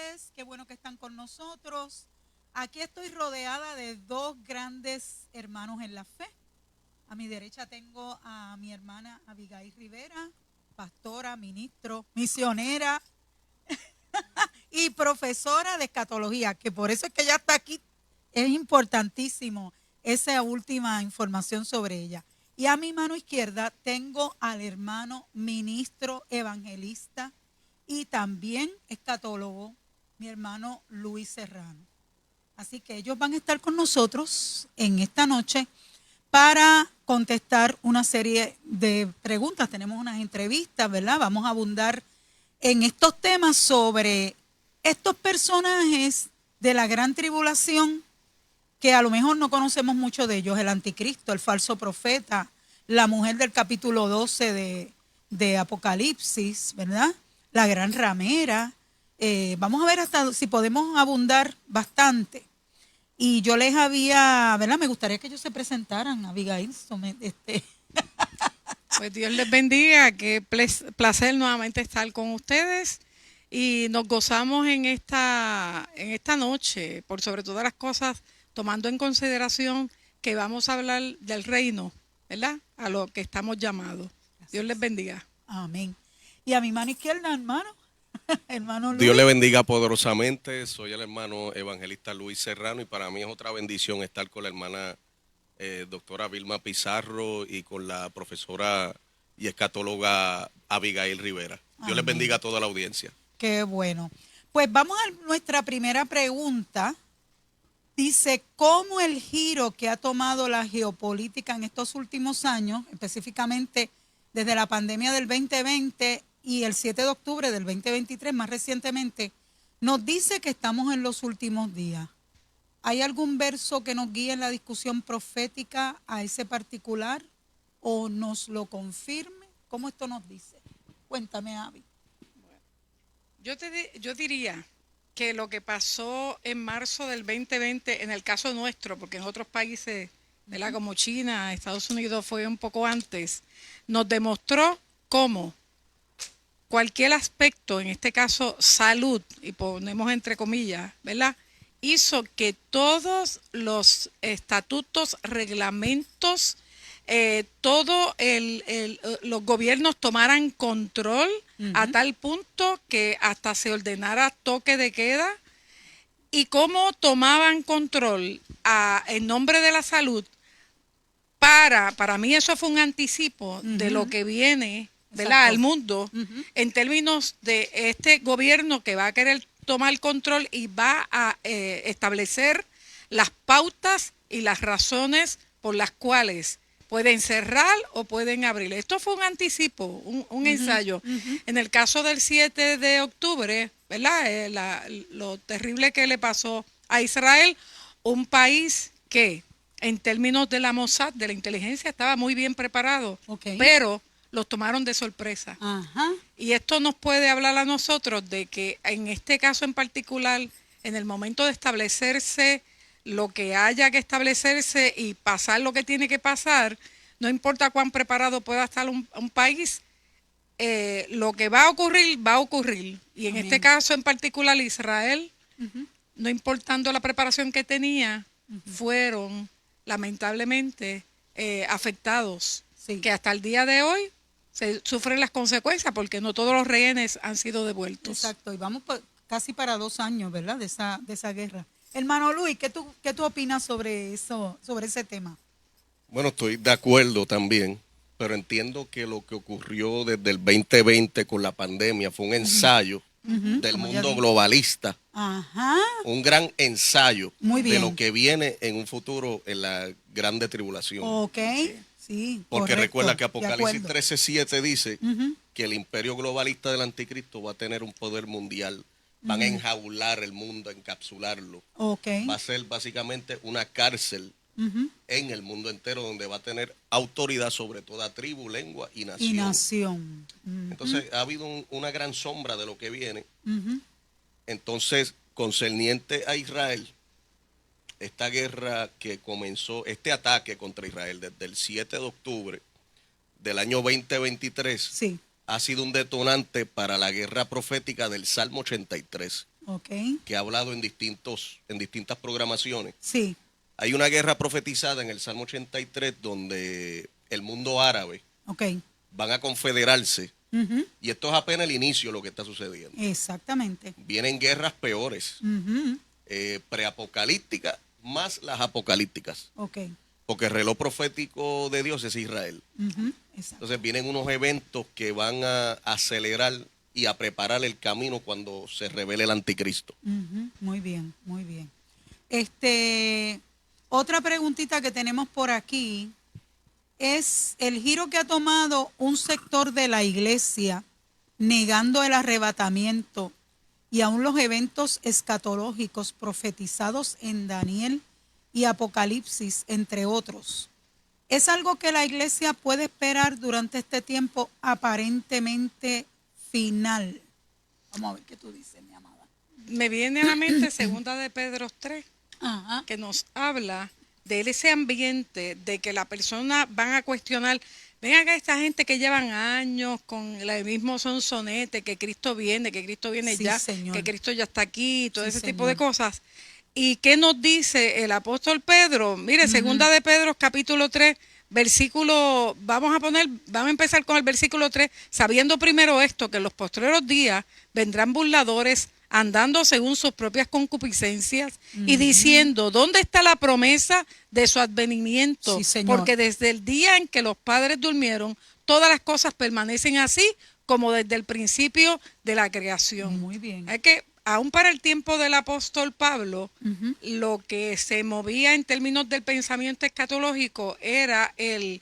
tardes, qué bueno que están con nosotros. Aquí estoy rodeada de dos grandes hermanos en la fe. A mi derecha tengo a mi hermana Abigail Rivera, pastora, ministro, misionera y profesora de escatología, que por eso es que ella está aquí. Es importantísimo esa última información sobre ella. Y a mi mano izquierda tengo al hermano ministro evangelista y también escatólogo, mi hermano Luis Serrano. Así que ellos van a estar con nosotros en esta noche para contestar una serie de preguntas. Tenemos unas entrevistas, ¿verdad? Vamos a abundar en estos temas sobre estos personajes de la gran tribulación que a lo mejor no conocemos mucho de ellos: el anticristo, el falso profeta, la mujer del capítulo 12 de Apocalipsis, ¿verdad? La gran ramera. Vamos a ver hasta si podemos abundar bastante. Y yo les había, ¿verdad? Me gustaría que ellos se presentaran, Abigail. Pues Dios les bendiga, qué placer nuevamente estar con ustedes y nos gozamos en esta noche, por sobre todas las cosas, tomando en consideración que vamos a hablar del reino, ¿verdad? A lo que estamos llamados. Dios les bendiga. Amén. Y a mi mano izquierda, hermano, hermano Luis. Dios le bendiga poderosamente. Soy el hermano evangelista Luis Serrano y para mí es otra bendición estar con la hermana doctora Vilma Pizarro y con la profesora y escatóloga Abigail Rivera. Dios les bendiga a toda la audiencia. Qué bueno. Pues vamos a nuestra primera pregunta. Dice, ¿cómo el giro que ha tomado la geopolítica en estos últimos años, específicamente desde la pandemia del 2020 y el 7 de octubre del 2023, más recientemente, nos dice que estamos en los últimos días? ¿Hay algún verso que nos guíe en la discusión profética a ese particular o nos lo confirme? ¿Cómo esto nos dice? Cuéntame, Abby. Yo diría que lo que pasó en marzo del 2020, en el caso nuestro, porque en otros países, ¿verdad?, como China, Estados Unidos fue un poco antes, nos demostró cómo cualquier aspecto, en este caso salud, y ponemos entre comillas, ¿verdad?, hizo que todos los estatutos, reglamentos, los gobiernos tomaran control a tal punto que hasta se ordenara toque de queda, y cómo tomaban control en nombre de la salud. Para mí eso fue un anticipo de lo que viene, ¿verdad?, al mundo, en términos de este gobierno que va a querer tomar control y va a establecer las pautas y las razones por las cuales pueden cerrar o pueden abrir. Esto fue un anticipo, un ensayo. En el caso del 7 de octubre, ¿verdad?, lo terrible que le pasó a Israel, un país que en términos de la Mossad, de la inteligencia, estaba muy bien preparado, pero los tomaron de sorpresa. Y esto nos puede hablar a nosotros de que en este caso en particular, en el momento de establecerse lo que haya que establecerse y pasar lo que tiene que pasar, no importa cuán preparado pueda estar un país, lo que va a ocurrir. Y en este caso en particular, Israel, no importando la preparación que tenía, fueron lamentablemente afectados, que hasta el día de hoy se sufren las consecuencias porque no todos los rehenes han sido devueltos. Exacto, y vamos casi para 2 años, ¿verdad?, de esa guerra. Hermano Luis, ¿qué tú opinas sobre eso, sobre ese tema? Bueno, estoy de acuerdo también, pero entiendo que lo que ocurrió desde el 2020 con la pandemia fue un ensayo del mundo globalista. Un gran ensayo de lo que viene en un futuro en la grande tribulación. Sí, porque correcto, recuerda que Apocalipsis 13:7 dice que el imperio globalista del anticristo va a tener un poder mundial. Van a enjaular el mundo, a encapsularlo. Va a ser básicamente una cárcel en el mundo entero donde va a tener autoridad sobre toda tribu, lengua y nación. Entonces ha habido una gran sombra de lo que viene. Entonces, concerniente a Israel, esta guerra que comenzó, este ataque contra Israel desde el 7 de octubre del año 2023, ha sido un detonante para la guerra profética del Salmo 83. que ha hablado en distintas programaciones. Sí. Hay una guerra profetizada en el Salmo 83 donde el mundo árabe van a confederarse. Y esto es apenas el inicio de lo que está sucediendo. Exactamente. Vienen guerras peores, preapocalípticas más las apocalípticas. Porque el reloj profético de Dios es Israel. Entonces vienen unos eventos que van a acelerar y a preparar el camino cuando se revele el anticristo. Muy bien, muy bien. Otra preguntita que tenemos por aquí es el giro que ha tomado un sector de la iglesia negando el arrebatamiento y aún los eventos escatológicos profetizados en Daniel y Apocalipsis, entre otros. ¿Es algo que la iglesia puede esperar durante este tiempo aparentemente final? Vamos a ver qué tú dices, mi amada. Me viene a la mente 2 de Pedro 3, que nos habla de ese ambiente de que la persona van a cuestionar, ven acá esta gente que llevan años con el mismo sonsonete, que Cristo viene sí, ya, señor. Que Cristo ya está aquí, todo ese tipo de cosas. ¿Y qué nos dice el apóstol Pedro? Mire, 2 de Pedro capítulo 3, versículo, vamos a empezar con el versículo 3, sabiendo primero esto, que en los postreros días vendrán burladores, andando según sus propias concupiscencias y diciendo, ¿dónde está la promesa de su advenimiento? Sí, porque desde el día en que los padres durmieron, todas las cosas permanecen así como desde el principio de la creación. Muy bien. Es que aún para el tiempo del apóstol Pablo, lo que se movía en términos del pensamiento escatológico era el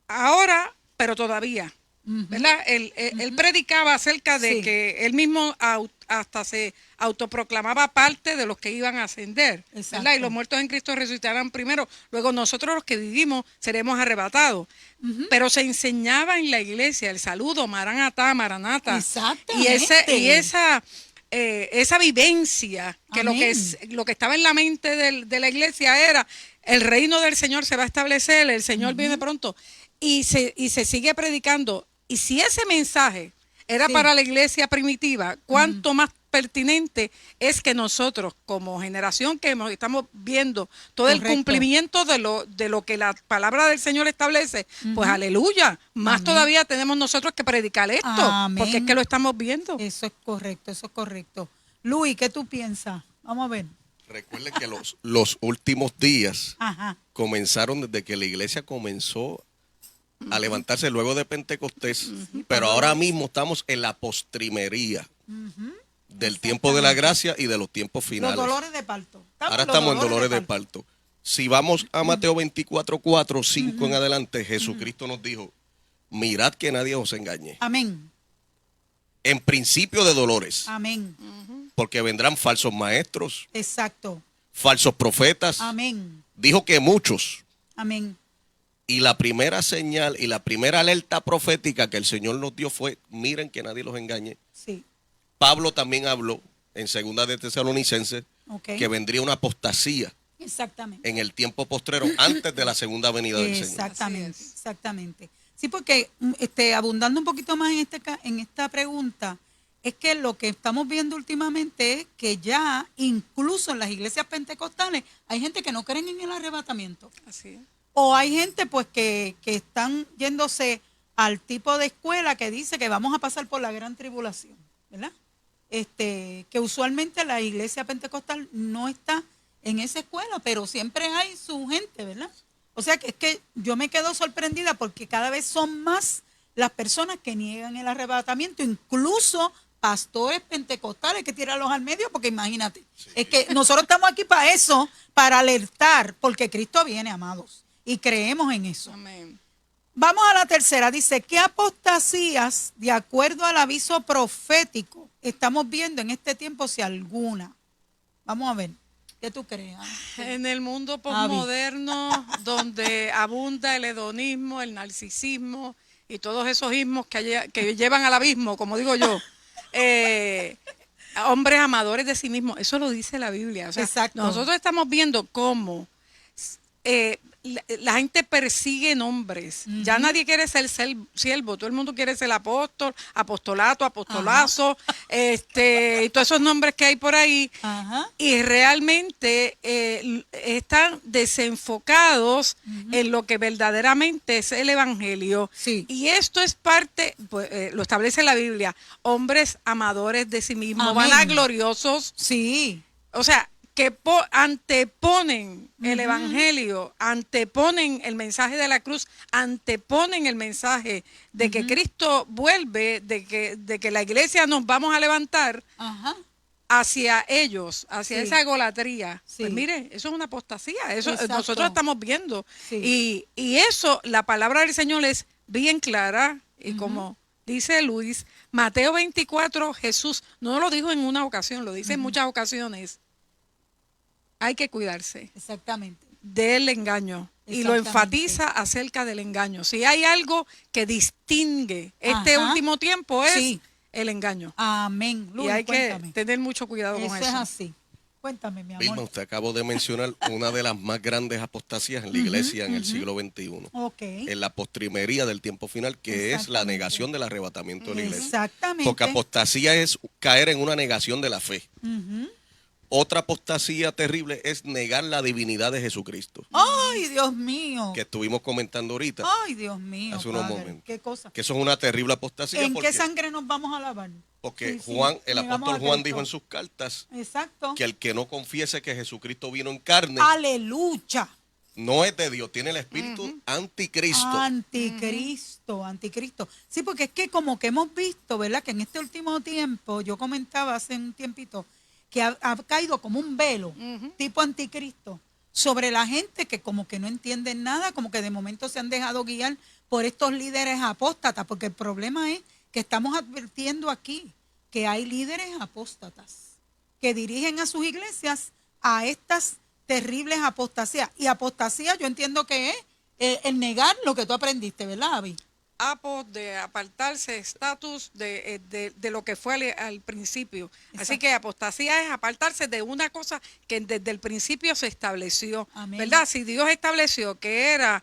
ahora, pero todavía. ¿Verdad? Él predicaba acerca de que él mismo hasta se autoproclamaba parte de los que iban a ascender, ¿verdad? Y los muertos en Cristo resucitarán primero, luego nosotros los que vivimos seremos arrebatados. Pero se enseñaba en la iglesia el saludo, Maranatá, Maranata. Y esa vivencia, que lo que estaba en la mente de la iglesia era, el reino del Señor se va a establecer, el Señor viene pronto, y se sigue predicando. Y si ese mensaje era para la iglesia primitiva, cuánto más pertinente es que nosotros, como generación que estamos viendo todo el cumplimiento de lo que la palabra del Señor establece, pues aleluya, más todavía tenemos nosotros que predicar esto, porque es que lo estamos viendo. Eso es correcto, eso es correcto. Luis, ¿qué tú piensas? Vamos a ver. Recuerden que los últimos días comenzaron desde que la iglesia comenzó a levantarse luego de Pentecostés, pero ahora mismo estamos en la postrimería del tiempo de la gracia y de los tiempos finales. Los dolores de parto. Ahora estamos en dolores de parto. Si vamos a Mateo 24:4, 5 en adelante, Jesucristo nos dijo, mirad que nadie os engañe. Amén. En principio de dolores. Amén. Porque vendrán falsos maestros. Exacto. Falsos profetas. Amén. Dijo que muchos. Amén. Y la primera señal y la primera alerta profética que el Señor nos dio fue, miren que nadie los engañe. Sí. Pablo también habló en 2 de Tesalonicenses que vendría una apostasía. Exactamente. En el tiempo postrero, antes de la segunda venida del Señor. Exactamente, exactamente. Sí, porque abundando un poquito más en esta pregunta, es que lo que estamos viendo últimamente es que ya incluso en las iglesias pentecostales hay gente que no creen en el arrebatamiento. Así es. O hay gente pues que están yéndose al tipo de escuela que dice que vamos a pasar por la gran tribulación, ¿verdad? Que usualmente la iglesia pentecostal no está en esa escuela, pero siempre hay su gente, ¿verdad? O sea que es que yo me quedo sorprendida porque cada vez son más las personas que niegan el arrebatamiento, incluso pastores pentecostales que tirarlos al medio, porque imagínate, es que nosotros estamos aquí para eso, para alertar, porque Cristo viene, amados. Y creemos en eso. Amén. Vamos a la tercera. Dice, ¿qué apostasías, de acuerdo al aviso profético, estamos viendo en este tiempo, si alguna? Vamos a ver. ¿Qué tú crees? En el mundo posmoderno, donde abunda el hedonismo, el narcisismo y todos esos ismos que llevan al abismo, como digo yo. Hombres amadores de sí mismos. Eso lo dice la Biblia. O sea, exacto. Nosotros estamos viendo cómo la gente persigue nombres. Ya nadie quiere ser siervo, todo el mundo quiere ser apóstol, apostolato, apostolazo, y todos esos nombres que hay por ahí. Y realmente están desenfocados en lo que verdaderamente es el evangelio. Y esto es parte, pues, lo establece la Biblia, hombres amadores de sí mismos, vanagloriosos. O sea, que anteponen el evangelio, anteponen el mensaje de la cruz, anteponen el mensaje de que Cristo vuelve, de que la iglesia nos vamos a levantar hacia ellos, hacia esa egolatría. Pues mire, eso es una apostasía, eso nosotros estamos viendo. Y eso, la palabra del Señor es bien clara, y como dice Luis, Mateo 24, Jesús no lo dijo en una ocasión, lo dice en muchas ocasiones. Hay que cuidarse del engaño y lo enfatiza acerca del engaño. Si hay algo que distingue este último tiempo es el engaño. Amén. Luis, y hay que tener mucho cuidado con eso. Eso es así. Cuéntame, mi amor. Vilma, usted acabó de mencionar una de las más grandes apostasías en la iglesia en el siglo XXI. En la postrimería del tiempo final, que es la negación del arrebatamiento de la iglesia. Porque apostasía es caer en una negación de la fe. Otra apostasía terrible es negar la divinidad de Jesucristo. ¡Ay, Dios mío! Que estuvimos comentando ahorita. ¡Ay, Dios mío! Hace unos momentos. ¿Qué cosa? Que eso es una terrible apostasía. ¿En qué sangre nos vamos a lavar? Porque Juan, el apóstol Juan dijo en sus cartas que el que no confiese que Jesucristo vino en carne, ¡aleluya!, no es de Dios, tiene el espíritu anticristo. Anticristo. Sí, porque es que como que hemos visto, ¿verdad? Que en este último tiempo, yo comentaba hace un tiempito, que ha caído como un velo, tipo anticristo, sobre la gente que como que no entienden nada, como que de momento se han dejado guiar por estos líderes apóstatas, porque el problema es que estamos advirtiendo aquí que hay líderes apóstatas que dirigen a sus iglesias a estas terribles apostasías. Y apostasía yo entiendo que es el negar lo que tú aprendiste, ¿verdad, Avi? De apartarse, estatus de lo que fue al principio. Así que apostasía es apartarse de una cosa que desde el principio se estableció. ¿Verdad? Si Dios estableció que era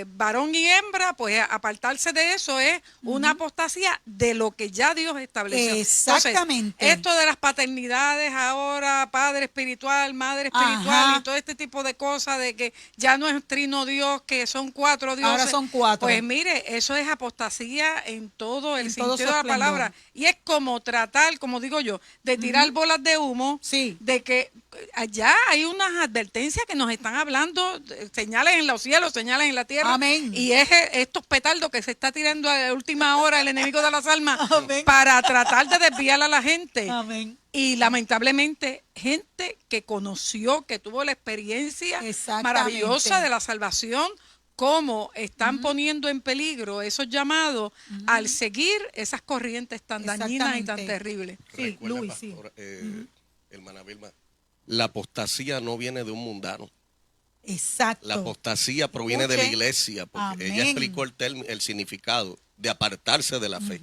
varón y hembra, pues apartarse de eso es una apostasía de lo que ya Dios estableció. Exactamente. Entonces, esto de las paternidades ahora, padre espiritual, madre espiritual y todo este tipo de cosas de que ya no es trino Dios, que son 4 dioses. Ahora son 4. Pues mire, eso es apostasía en todo el sentido de la palabra. Y es como tratar, como digo yo, de tirar bolas de humo, de que allá hay unas advertencias que nos están hablando, señales en los cielos, señales en la tierra. Amén. Y es estos petardos que se está tirando a la última hora el enemigo de las almas para tratar de desviar a la gente. Amén. Y lamentablemente, gente que conoció, que tuvo la experiencia maravillosa de la salvación, cómo están poniendo en peligro esos llamados al seguir esas corrientes tan dañinas y tan terribles. Sí, Luis, hermana Vilma, la apostasía no viene de un mundano. Exacto. La apostasía proviene de la iglesia, porque ella explicó el significado de apartarse de la fe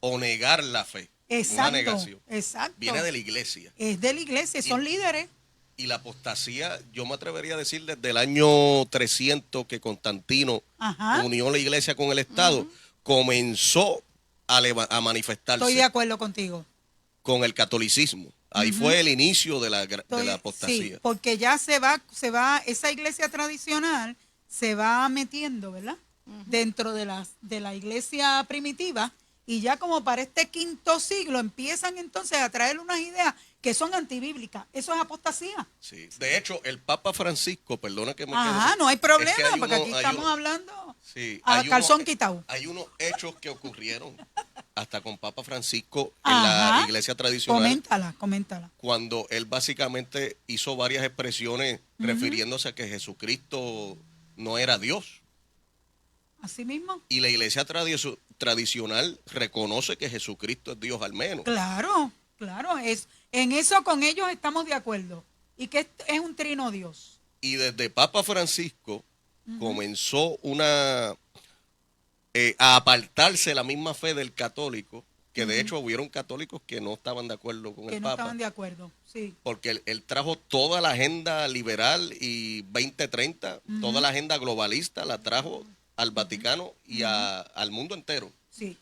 o negar la fe. Una negación. Viene de la iglesia. Es de la iglesia, son líderes. Y la apostasía, yo me atrevería a decir desde el año 300 que Constantino unió la iglesia con el Estado, comenzó a manifestarse. Estoy de acuerdo contigo. Con el catolicismo. Ahí fue el inicio de la apostasía. Sí, porque ya se va, esa iglesia tradicional se va metiendo, ¿verdad? Dentro de la iglesia primitiva, y ya como para este quinto siglo empiezan entonces a traer unas ideas que son antibíblicas. Eso es apostasía. Sí. De hecho, el Papa Francisco, perdona que me quede. No hay problema, porque aquí estamos hablando a calzón quitado. Hay unos hechos que ocurrieron hasta con Papa Francisco en la iglesia tradicional. Coméntala. Cuando él básicamente hizo varias expresiones refiriéndose a que Jesucristo no era Dios. Así mismo. Y la iglesia tradicional reconoce que Jesucristo es Dios al menos. Claro. En eso con ellos estamos de acuerdo. Y que es un trino Dios. Y desde Papa Francisco comenzó a apartarse la misma fe del católico, que de hecho hubieron católicos que no estaban de acuerdo con el Papa. Que no estaban de acuerdo, sí. Porque él trajo toda la agenda liberal y 2030, toda la agenda globalista, la trajo al Vaticano y al mundo entero. Sí.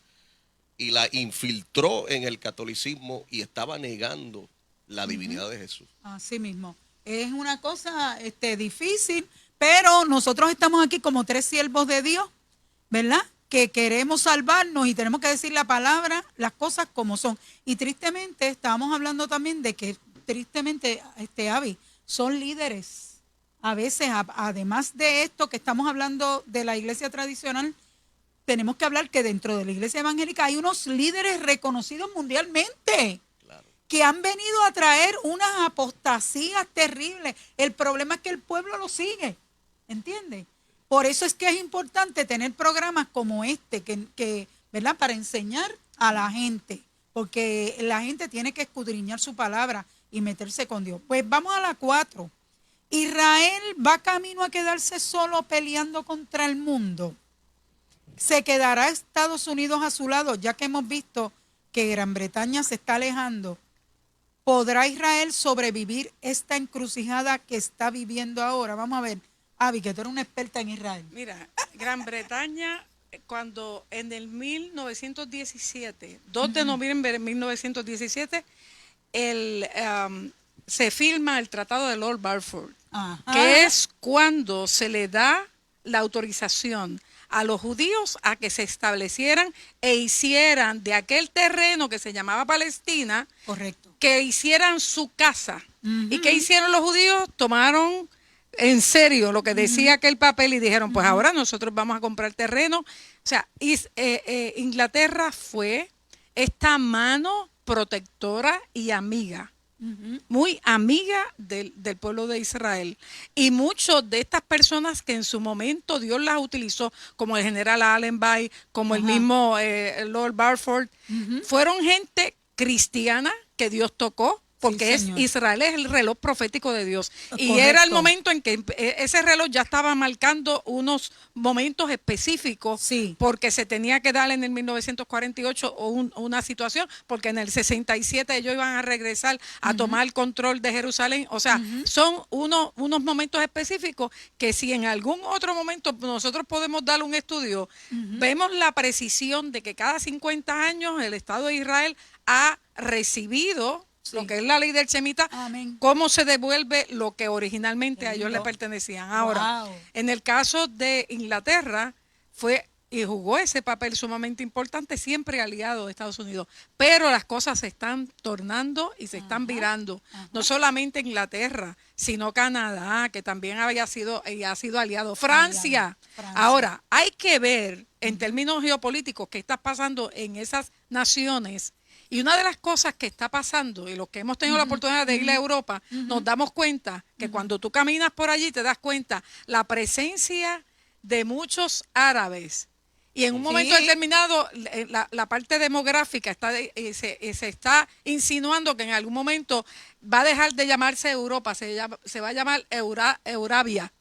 Y la infiltró en el catolicismo y estaba negando la divinidad de Jesús. Así mismo. Es una cosa difícil, pero nosotros estamos aquí como 3 siervos de Dios, ¿verdad? Que queremos salvarnos y tenemos que decir la palabra, las cosas como son. Y tristemente, estábamos hablando también de que, tristemente, Avi, son líderes. A veces, además de esto que estamos hablando de la iglesia tradicional, tenemos que hablar que dentro de la iglesia evangélica hay unos líderes reconocidos mundialmente. Que han venido a traer unas apostasías terribles. El problema es que el pueblo lo sigue, ¿entiendes? Por eso es que es importante tener programas como este, que ¿verdad? Para enseñar a la gente, porque la gente tiene que escudriñar su palabra y meterse con Dios. Pues vamos a la 4. Israel va camino a quedarse solo peleando contra el mundo. Se quedará Estados Unidos a su lado, ya que hemos visto que Gran Bretaña se está alejando. ¿Podrá Israel sobrevivir esta encrucijada que está viviendo ahora? Vamos a ver, Avi, que tú eres una experta en Israel. Mira, Gran Bretaña, cuando en el 1917, 2 de noviembre de 1917, se firma el Tratado de Lord Balfour, que es cuando se le da la autorización a los judíos a que se establecieran e hicieran de aquel terreno que se llamaba Palestina, correcto, que hicieran su casa. ¿Y qué hicieron los judíos? Tomaron en serio lo que decía aquel papel y dijeron, pues ahora nosotros vamos a comprar terreno. O sea, Inglaterra fue esta mano protectora y amiga, muy amiga del pueblo de Israel. Y muchos de estas personas que en su momento Dios las utilizó, como el general Allenby, como el mismo Lord Balfour, fueron gente cristiana que Dios tocó, porque Israel es el reloj profético de Dios. Y correcto, era el momento en que ese reloj ya estaba marcando unos momentos específicos, porque se tenía que dar en el 1948 una situación, porque en el 67 ellos iban a regresar a tomar el control de Jerusalén. O sea, son unos momentos específicos que si en algún otro momento nosotros podemos dar un estudio, vemos la precisión de que cada 50 años el Estado de Israel ha recibido lo que es la ley del Shemitah, cómo se devuelve lo que originalmente a ellos le pertenecían. Ahora, en el caso de Inglaterra, fue y jugó ese papel sumamente importante, siempre aliado de Estados Unidos. Pero las cosas se están tornando y se están virando. No solamente Inglaterra, sino Canadá, que también había sido y ha sido aliado. Francia. Ahora, hay que ver en términos geopolíticos qué está pasando en esas naciones. Y una de las cosas que está pasando, y los que hemos tenido la oportunidad de ir a Europa, nos damos cuenta que cuando tú caminas por allí te das cuenta la presencia de muchos árabes. Y en un momento determinado, la parte demográfica se está insinuando que en algún momento va a dejar de llamarse Europa, se va a llamar Eurabia.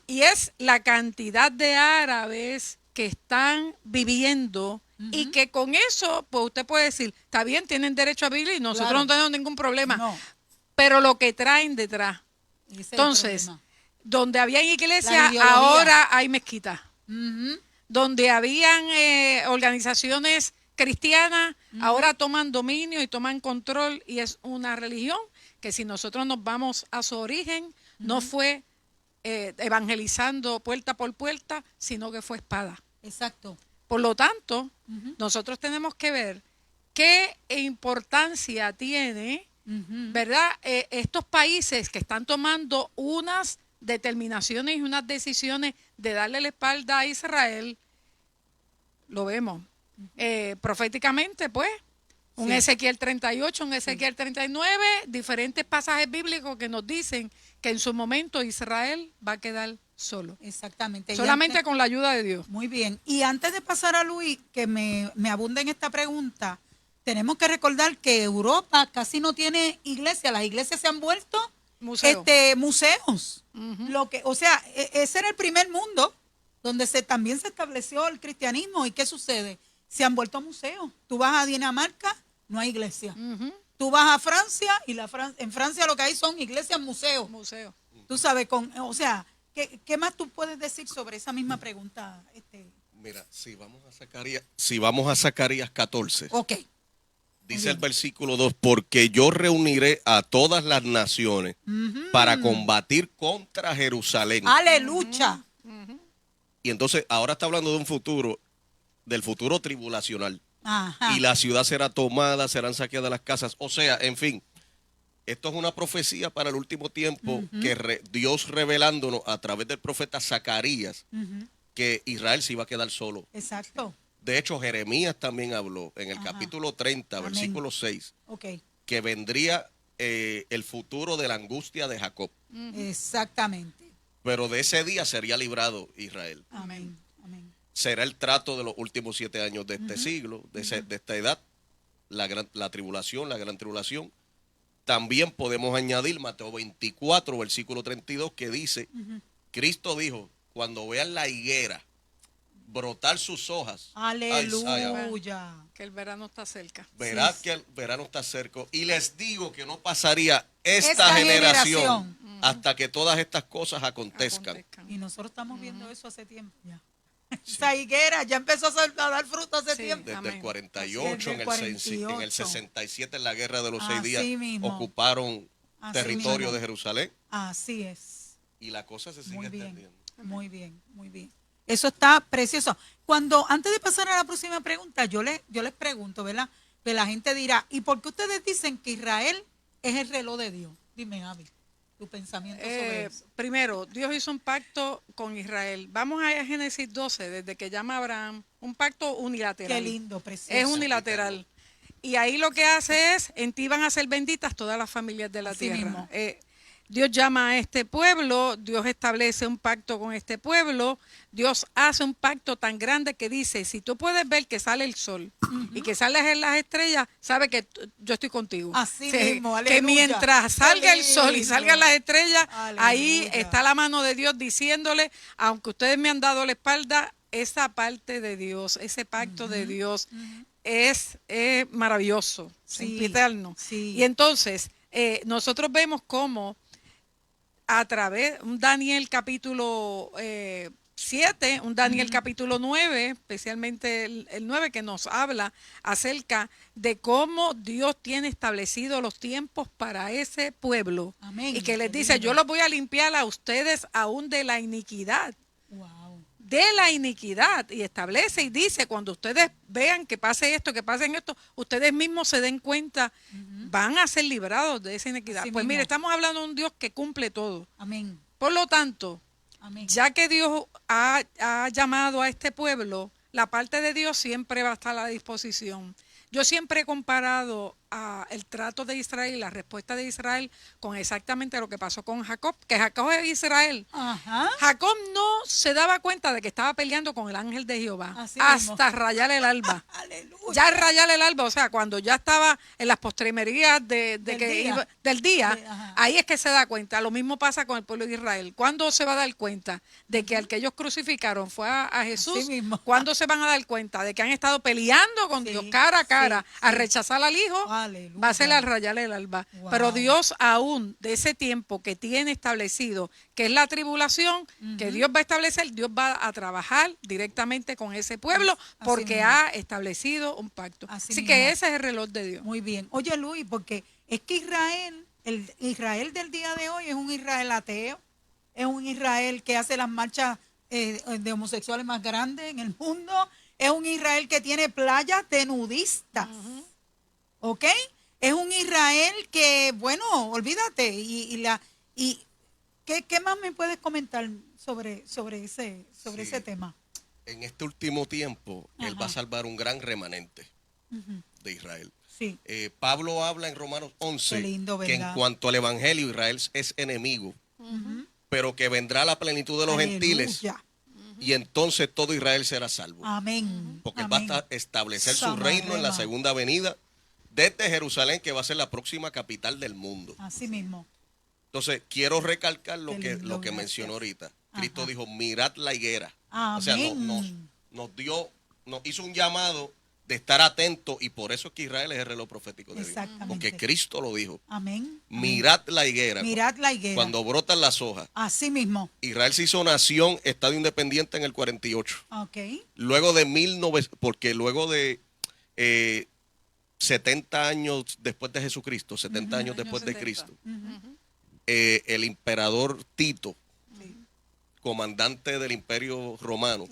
Y es la cantidad de árabes que están viviendo y que con eso, pues usted puede decir, está bien, tienen derecho a vivir y nosotros no tenemos ningún problema. Pero lo que traen detrás. Entonces, donde había iglesias, ahora hay mezquitas. Donde habían organizaciones cristianas, ahora toman dominio y toman control, y es una religión que si nosotros nos vamos a su origen, no fue evangelizando puerta por puerta, sino que fue espada. Exacto. Por lo tanto, nosotros tenemos que ver qué importancia tiene, ¿verdad? Estos países que están tomando unas determinaciones y unas decisiones de darle la espalda a Israel, lo vemos proféticamente, pues, un Ezequiel 38, un Ezequiel 39, diferentes pasajes bíblicos que nos dicen que en su momento Israel va a quedar solo. Exactamente. Solamente con la ayuda de Dios. Muy bien. Y antes de pasar a Luis, que me abunda en esta pregunta, tenemos que recordar que Europa casi no tiene iglesia. Las iglesias se han vuelto museos. O sea, ese era el primer mundo donde también se estableció el cristianismo. ¿Y qué sucede? se han vuelto museos. Tú vas a Dinamarca, no hay iglesia. Tú vas a Francia y en Francia lo que hay son iglesias, museos. Tú sabes, o sea, ¿qué más tú puedes decir sobre esa misma pregunta? Mira, si vamos a Zacarías 14. Ok. Dice el versículo 2, porque yo reuniré a todas las naciones para combatir contra Jerusalén. Aleluya. Y entonces ahora está hablando de un futuro, del futuro tribulacional. Ajá. Y la ciudad será tomada, serán saqueadas las casas. O sea, en fin, esto es una profecía para el último tiempo que Dios revelándonos a través del profeta Zacarías que Israel se iba a quedar solo. Exacto. De hecho, Jeremías también habló en el capítulo 30, versículo 6, que vendría el futuro de la angustia de Jacob. Exactamente. Pero de ese día sería librado Israel. Amén. Amén. Será el trato de los últimos 7 años de este siglo, de esta edad, la tribulación, la gran tribulación. También podemos añadir Mateo 24, versículo 32, que dice, Cristo dijo, cuando vean la higuera brotar sus hojas. Aleluya. Que el verano está cerca. Verás que el verano está cerca. Y les digo que no pasaría esta generación hasta que todas estas cosas acontezcan. Y nosotros estamos viendo eso hace tiempo ya. Esa higuera ya empezó a dar fruto hace tiempo. Desde el 48, en el 67, en la guerra de los 6 días, mismo. Ocuparon territorio de Jerusalén. Así es. Y la cosa se sigue extendiendo. Muy bien, muy bien. Eso está precioso. Antes de pasar a la próxima pregunta, yo les pregunto, ¿verdad? Que la gente dirá, ¿y por qué ustedes dicen que Israel es el reloj de Dios? Dime, Abby, tu pensamiento sobre eso. Primero, Dios hizo un pacto con Israel. Vamos a Génesis 12, desde que llama a Abraham, un pacto unilateral. Qué lindo, precioso. Es unilateral. Y ahí lo que hace es, en ti van a ser benditas todas las familias de la tierra. Dios llama a este pueblo, Dios establece un pacto con este pueblo, Dios hace un pacto tan grande que dice, si tú puedes ver que sale el sol y que salen las estrellas, sabe que yo estoy contigo. Así mismo, aleluya. Que mientras salga el sol y salgan las estrellas, ahí está la mano de Dios diciéndole, aunque ustedes me han dado la espalda, esa parte de Dios, ese pacto de Dios es maravilloso, sempiterno. Y entonces, nosotros vemos cómo a través, un Daniel capítulo 7, un Daniel capítulo 9, especialmente el 9, que nos habla acerca de cómo Dios tiene establecido los tiempos para ese pueblo. Amén. Y que les dice, yo los voy a limpiar a ustedes aún de la iniquidad. Wow. De la iniquidad, y establece y dice, cuando ustedes vean que pase esto, que pasen esto, ustedes mismos se den cuenta, van a ser librados de esa iniquidad. Así pues mismo. mire, estamos hablando de un Dios que cumple todo. Amén. Por lo tanto, Amén. ya que Dios ha llamado a este pueblo, la parte de Dios siempre va a estar a la disposición. Yo siempre he comparado el trato de Israel, la respuesta de Israel, con exactamente lo que pasó con Jacob, que Jacob es Israel. Ajá. Jacob no se daba cuenta de que estaba peleando con el ángel de Jehová Así hasta rayar el alba. Aleluya. Ya rayar el alba, o sea, cuando ya estaba en las postrimerías del día, ahí es que se da cuenta. Lo mismo pasa con el pueblo de Israel. ¿Cuándo se va a dar cuenta de que al que ellos crucificaron fue a Jesús? ¿Cuándo se van a dar cuenta de que han estado peleando con Dios cara a cara a rechazar al Hijo? Aleluya. Va a ser al rayar el alba. Wow. Pero Dios aún de ese tiempo que tiene establecido, que es la tribulación, que Dios va a establecer, Dios va a trabajar directamente con ese pueblo porque ha establecido un pacto. Así que ese es el reloj de Dios. Muy bien. Oye, Luis, porque es que Israel, el Israel del día de hoy es un Israel ateo, es un Israel que hace las marchas de homosexuales más grandes en el mundo, es un Israel que tiene playas de nudistas, ¿ok? Es un Israel que, bueno, olvídate, ¿qué más me puedes comentar sobre ese tema? En este último tiempo, Él va a salvar un gran remanente de Israel. Sí. Pablo habla en Romanos 11 lindo, que en cuanto al Evangelio, Israel es enemigo, pero que vendrá la plenitud de los gentiles y entonces todo Israel será salvo. Amén. Porque Él va a establecer su reino en la segunda venida desde Jerusalén, que va a ser la próxima capital del mundo. Así mismo. Entonces, quiero recalcar lo que mencionó ahorita. Cristo dijo, mirad la higuera. Amén. O sea, nos hizo un llamado de estar atento, y por eso es que Israel es el reloj profético de Dios. Exactamente. Porque Cristo lo dijo. Amén. Mirad la higuera. Mirad la higuera. Cuando brotan las hojas. Así mismo. Israel se hizo nación, Estado independiente en el 48. Ok. Luego de 1900, porque luego de 70 años después de Jesucristo, 70 años después de Cristo, el emperador Tito, comandante del Imperio Romano,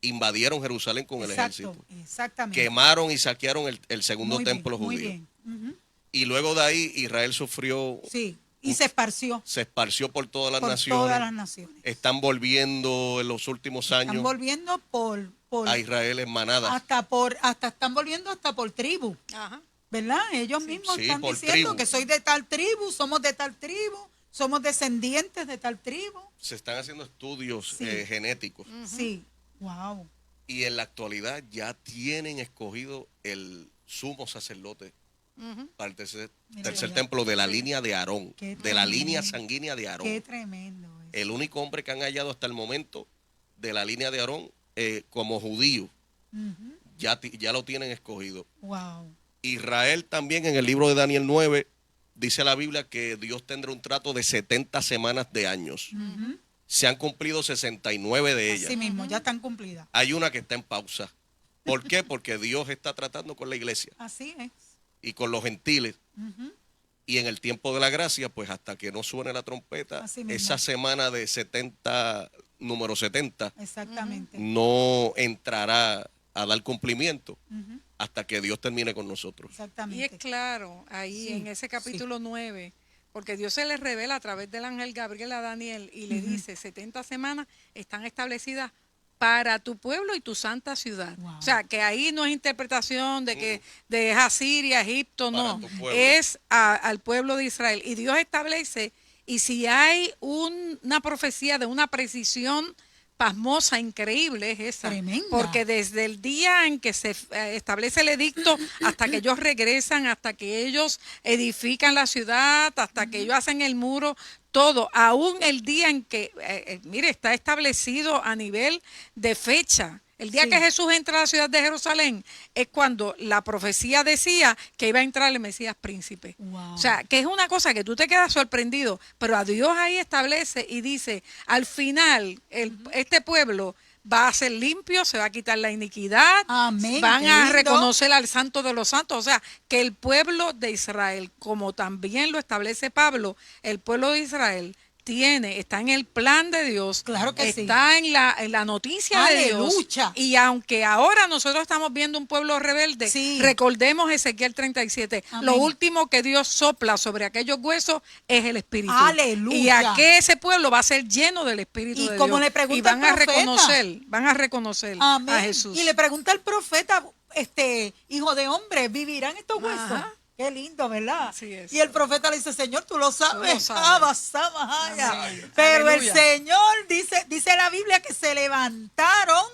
invadieron Jerusalén con el ejército. Exactamente. Quemaron y saquearon el segundo Muy templo bien, muy judío. bien. Y luego de ahí Israel sufrió. Sí, y se esparció. Se esparció por todas las por naciones. todas las naciones. Están volviendo en los últimos años. Están volviendo por a Israel en manadas. Hasta están volviendo hasta por tribu. Ajá. ¿Verdad? Ellos mismos están diciendo tribu. que soy de tal tribu, somos de tal tribu, somos descendientes de tal tribu. Se están haciendo estudios genéticos. Sí, wow. Y en la actualidad ya tienen escogido el sumo sacerdote para el tercer templo de la línea de Aarón, de la línea sanguínea de Aarón. Qué tremendo eso. El único hombre que han hallado hasta el momento de la línea de Aarón como judío, ya lo tienen escogido. Wow. Israel también, en el libro de Daniel 9, dice la Biblia que Dios tendrá un trato de 70 semanas de años. Se han cumplido 69 de ellas. Así mismo, ya están cumplidas. Hay una que está en pausa. ¿Por qué? Porque Dios está tratando con la iglesia. Así es. Y con los gentiles. Y en el tiempo de la gracia, pues hasta que no suene la trompeta, esa semana de 70, número 70, exactamente, no entrará a dar cumplimiento hasta que Dios termine con nosotros. Exactamente. Y es claro, ahí en ese capítulo 9, porque Dios se le revela a través del ángel Gabriel a Daniel y le dice, 70 semanas están establecidas para tu pueblo y tu santa ciudad. Wow. O sea, que ahí no es interpretación de que de Asiria, Egipto, para no. Es al pueblo de Israel. Y Dios establece, y si hay una profecía de una precisión pasmosa, increíble, es esa. Tremenda. Porque desde el día en que se establece el edicto hasta que ellos regresan, hasta que ellos edifican la ciudad, hasta que ellos hacen el muro, todo, aún el día en que, mire, está establecido a nivel de fecha. El día que Jesús entra a la ciudad de Jerusalén es cuando la profecía decía que iba a entrar el Mesías príncipe. Wow. O sea, que es una cosa que tú te quedas sorprendido, pero a Dios ahí establece y dice, al final, este pueblo va a ser limpio, se va a quitar la iniquidad, amén, van a reconocer al Santo de los Santos. O sea, que el pueblo de Israel, como también lo establece Pablo, el pueblo de Israel está en el plan de Dios, claro que está en la noticia de Dios. Y aunque ahora nosotros estamos viendo un pueblo rebelde, recordemos Ezequiel 37. Amén. Lo último que Dios sopla sobre aquellos huesos es el Espíritu. Aleluya. Y a que ese pueblo va a ser lleno del Espíritu de como Dios. Le pregunta y van al a reconocer amén, a Jesús. Y le pregunta al profeta, hijo de hombre, ¿vivirán estos huesos? Ajá. Qué lindo, ¿verdad? Así es. Y el profeta le dice, Señor, tú lo sabes. Pero aleluya. El Señor, dice la Biblia, que se levantaron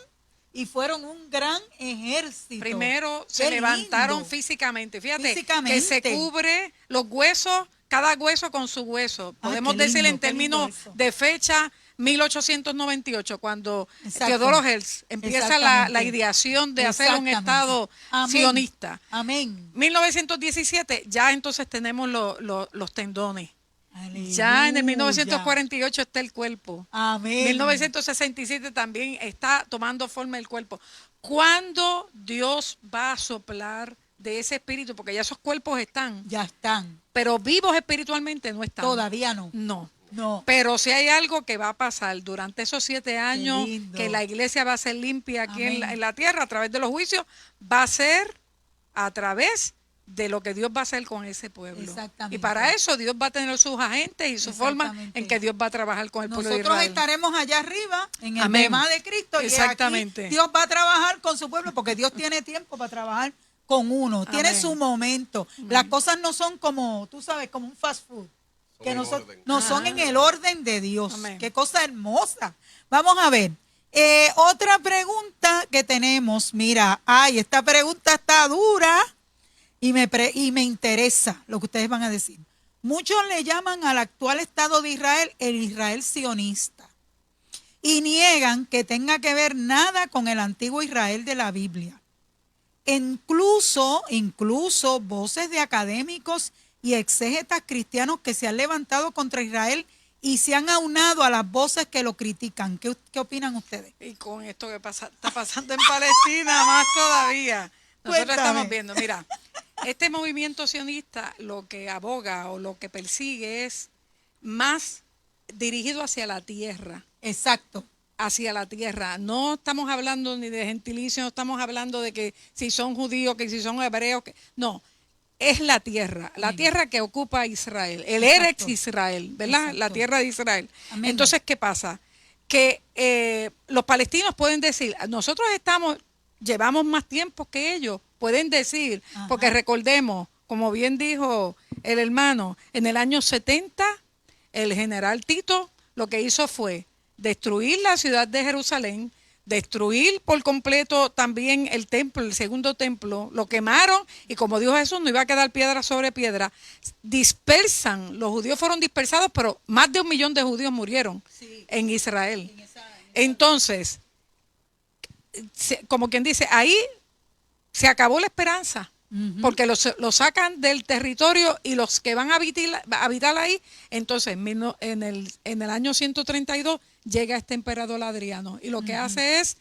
y fueron un gran ejército. Primero se levantaron físicamente. Fíjate, que se cubre los huesos, cada hueso con su hueso. Podemos decir en términos de fecha, 1898, cuando Teodoro Herzl empieza la ideación de hacer un Estado sionista. Amén. 1917, ya entonces tenemos los tendones. Aleluya. Ya en el 1948 está el cuerpo. Amén. 1967 también está tomando forma el cuerpo. ¿Cuándo Dios va a soplar de ese espíritu? Porque ya esos cuerpos están. Ya están. Pero vivos espiritualmente no están. Todavía no. No. Pero si hay algo que va a pasar durante esos 7 años, que la iglesia va a ser limpia aquí en la tierra a través de los juicios, va a ser a través de lo que Dios va a hacer con ese pueblo. Exactamente. Y para eso Dios va a tener sus agentes y su forma en que Dios va a trabajar con el pueblo de Israel. Nosotros estaremos allá arriba en el tema de Cristo. Exactamente. Y aquí Dios va a trabajar con su pueblo porque Dios tiene tiempo para trabajar con uno. Tiene su momento. Las cosas no son como, tú sabes, como un fast food. Que no son en el orden de Dios. Amén. Qué cosa hermosa. Vamos a ver. Otra pregunta que tenemos. Mira, esta pregunta está dura y me interesa lo que ustedes van a decir. Muchos le llaman al actual Estado de Israel el Israel sionista y niegan que tenga que ver nada con el antiguo Israel de la Biblia. incluso voces de académicos y exégetas cristianos que se han levantado contra Israel y se han aunado a las voces que lo critican. ¿Qué opinan ustedes? Y con esto que está pasando en Palestina, más todavía. Nosotros estamos viendo, mira, este movimiento sionista lo que aboga o lo que persigue es más dirigido hacia la tierra. Exacto. Hacia la tierra. No estamos hablando ni de gentilicio, no estamos hablando de que si son judíos, que si son hebreos, no. Es la tierra que ocupa Israel, el Eretz Israel, ¿verdad? Exacto. La tierra de Israel. Amén. Entonces, ¿qué pasa? Que los palestinos pueden decir, nosotros llevamos más tiempo que ellos, pueden decir, ajá, porque recordemos, como bien dijo el hermano, en el año 70, el general Tito lo que hizo fue destruir la ciudad de Jerusalén, destruir por completo también el templo, el segundo templo, lo quemaron y como dijo Jesús, no iba a quedar piedra sobre piedra. Dispersan, los judíos fueron dispersados, pero más de 1 millón de judíos murieron en Israel. Entonces, como quien dice, ahí se acabó la esperanza, porque los sacan del territorio y los que van a habitar ahí, entonces en el año 132 llega este emperador Adriano y lo que hace es,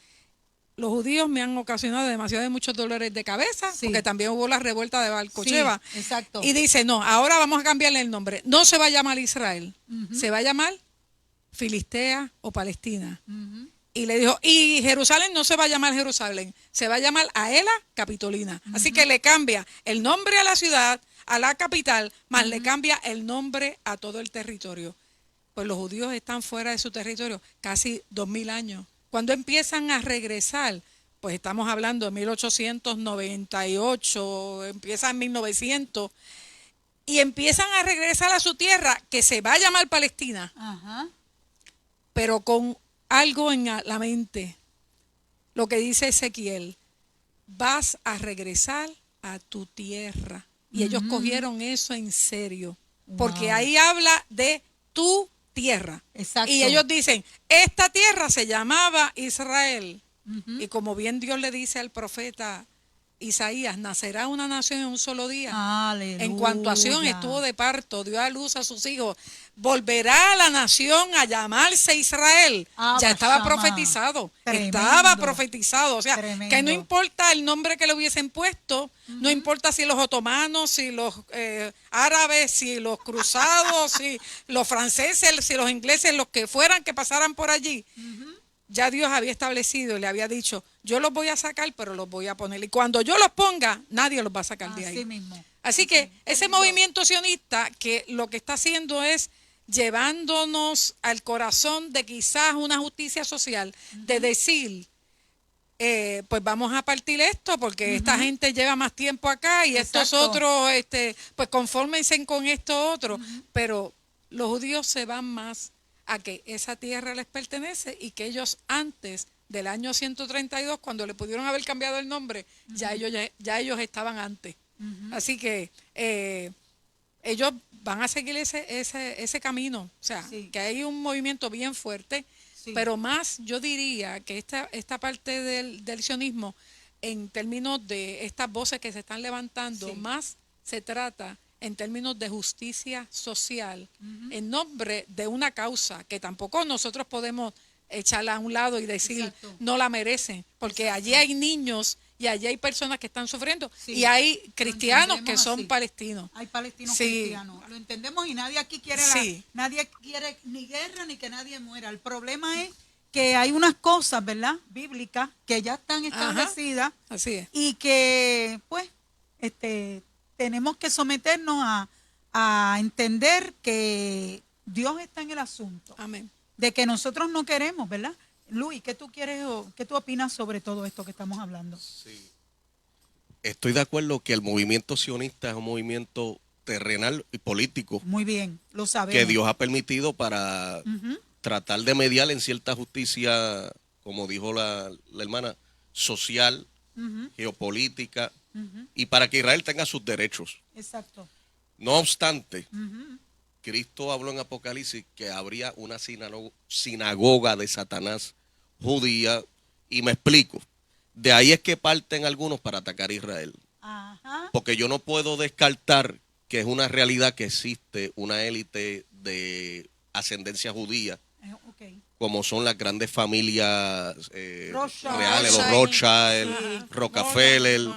los judíos me han ocasionado muchos dolores de cabeza, porque también hubo la revuelta de Bar Kocheba, exacto, y dice, no, ahora vamos a cambiarle el nombre, no se va a llamar Israel, se va a llamar Filistea o Palestina. Y le dijo, y Jerusalén no se va a llamar Jerusalén, se va a llamar Aela Capitolina. Así que le cambia el nombre a la ciudad, a la capital, más le cambia el nombre a todo el territorio. Pues los judíos están fuera de su territorio casi 2000 años. Cuando empiezan a regresar, pues estamos hablando de 1898, empieza en 1900, y empiezan a regresar a su tierra, que se va a llamar Palestina, pero con algo en la mente, lo que dice Ezequiel, vas a regresar a tu tierra. Y ellos cogieron eso en serio, porque ahí habla de tu tierra. Exacto. Y ellos dicen, esta tierra se llamaba Israel. Y como bien Dios le dice al profeta Isaías, nacerá una nación en un solo día. Aleluya. En cuanto a Sión estuvo de parto, dio a luz a sus hijos, volverá la nación a llamarse Israel. Ya estaba profetizado. Tremendo. Estaba profetizado. O sea, Tremendo. que no importa el nombre que le hubiesen puesto, no importa si los otomanos, si los árabes, si los cruzados, si los franceses, si los ingleses, los que fueran que pasaran por allí. Ya Dios había establecido y le había dicho, yo los voy a sacar, pero los voy a poner. Y cuando yo los ponga, nadie los va a sacar de ahí. Mismo. Así que ese movimiento sionista, que lo que está haciendo es llevándonos al corazón de quizás una justicia social, de decir, pues vamos a partir esto, porque esta gente lleva más tiempo acá y estos otros, pues confórmense con esto otro. Pero los judíos se van más a que esa tierra les pertenece y que ellos antes del año 132, cuando le pudieron haber cambiado el nombre, ya ellos estaban antes. Así que ellos van a seguir ese camino. O sea, que hay un movimiento bien fuerte, pero más yo diría que esta parte del sionismo, en términos de estas voces que se están levantando, más se trata en términos de justicia social, en nombre de una causa que tampoco nosotros podemos echarla a un lado y decir no la merecen, porque allí hay niños y allí hay personas que están sufriendo y hay cristianos que son palestinos. Hay palestinos cristianos, lo entendemos y nadie aquí quiere nadie quiere ni guerra ni que nadie muera. El problema es que hay unas cosas, ¿verdad?, bíblicas que ya están establecidas. Así es. Y que pues tenemos que someternos a entender que Dios está en el asunto. Amén. De que nosotros no queremos, ¿verdad? Luis, ¿qué tú quieres o qué tú opinas sobre todo esto que estamos hablando? Sí. Estoy de acuerdo que el movimiento sionista es un movimiento terrenal y político. Muy bien, lo sabemos. Que Dios ha permitido para tratar de mediar en cierta justicia, como dijo la hermana, social, geopolítica, y para que Israel tenga sus derechos. Exacto. No obstante, Cristo habló en Apocalipsis que habría una sinagoga de Satanás judía, y me explico. De ahí es que parten algunos para atacar a Israel. Ajá. Porque yo no puedo descartar que es una realidad que existe una élite de ascendencia judía, Okay. como son las grandes familias Rothschild. reales, los Rothschild, Rockefeller.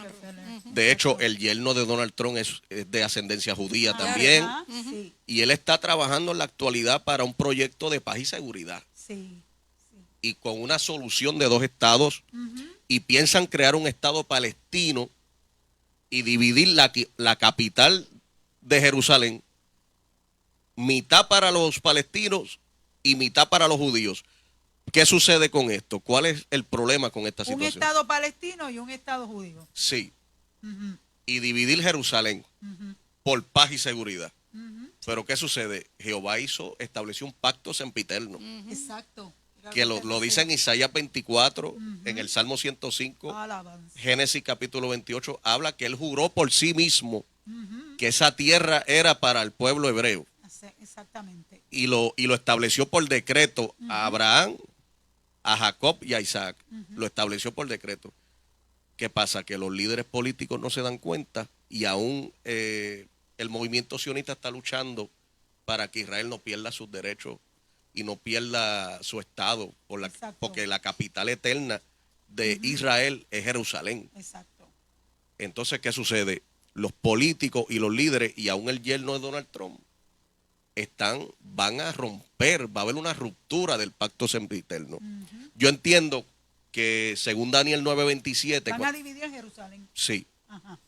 De hecho, el yerno de Donald Trump es de ascendencia judía también. Sí. Y él está trabajando en la actualidad para un proyecto de paz y seguridad. Sí. Y con una solución de 2 estados. Y piensan crear un estado palestino y dividir la capital de Jerusalén, mitad para los palestinos y mitad para los judíos. ¿Qué sucede con esto? ¿Cuál es el problema con esta situación? Un estado palestino y un estado judío. Sí. Y dividir Jerusalén por paz y seguridad. Pero ¿qué sucede? Jehová estableció un pacto sempiterno. Exacto. Que lo dice en Isaías 24, en el Salmo 105, Alabanza. Génesis capítulo 28, habla que él juró por sí mismo que esa tierra era para el pueblo hebreo. Exactamente. Y lo estableció por decreto a Abraham, a Jacob y a Isaac. Lo estableció por decreto. ¿Qué pasa? Que los líderes políticos no se dan cuenta y aún el movimiento sionista está luchando para que Israel no pierda sus derechos y no pierda su estado, porque la capital eterna de Israel es Jerusalén. Exacto. Entonces, ¿qué sucede? Los políticos y los líderes, y aún el yerno de Donald Trump, van a romper, va a haber una ruptura del pacto sempiterno. Yo entiendo que según Daniel 9:27... ¿Van a dividir Jerusalén? Sí. Ajá.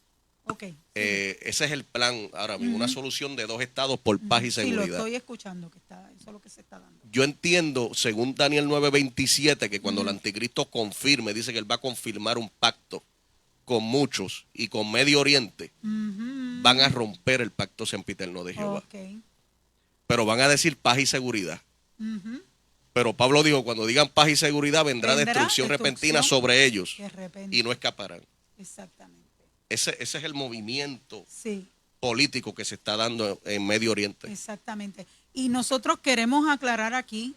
Okay. Ese es el plan ahora mismo, una solución de 2 estados por paz y seguridad. Sí, lo estoy escuchando, eso es lo que se está dando. Yo entiendo, según Daniel 9:27, que cuando el anticristo confirme, dice que él va a confirmar un pacto con muchos y con Medio Oriente, van a romper el pacto sempiterno de Jehová. Okay. Pero van a decir paz y seguridad. Pero Pablo dijo, cuando digan paz y seguridad, vendrá destrucción repentina sobre ellos y no escaparán. Exactamente. Ese es el movimiento político que se está dando en Medio Oriente. Exactamente. Y nosotros queremos aclarar aquí,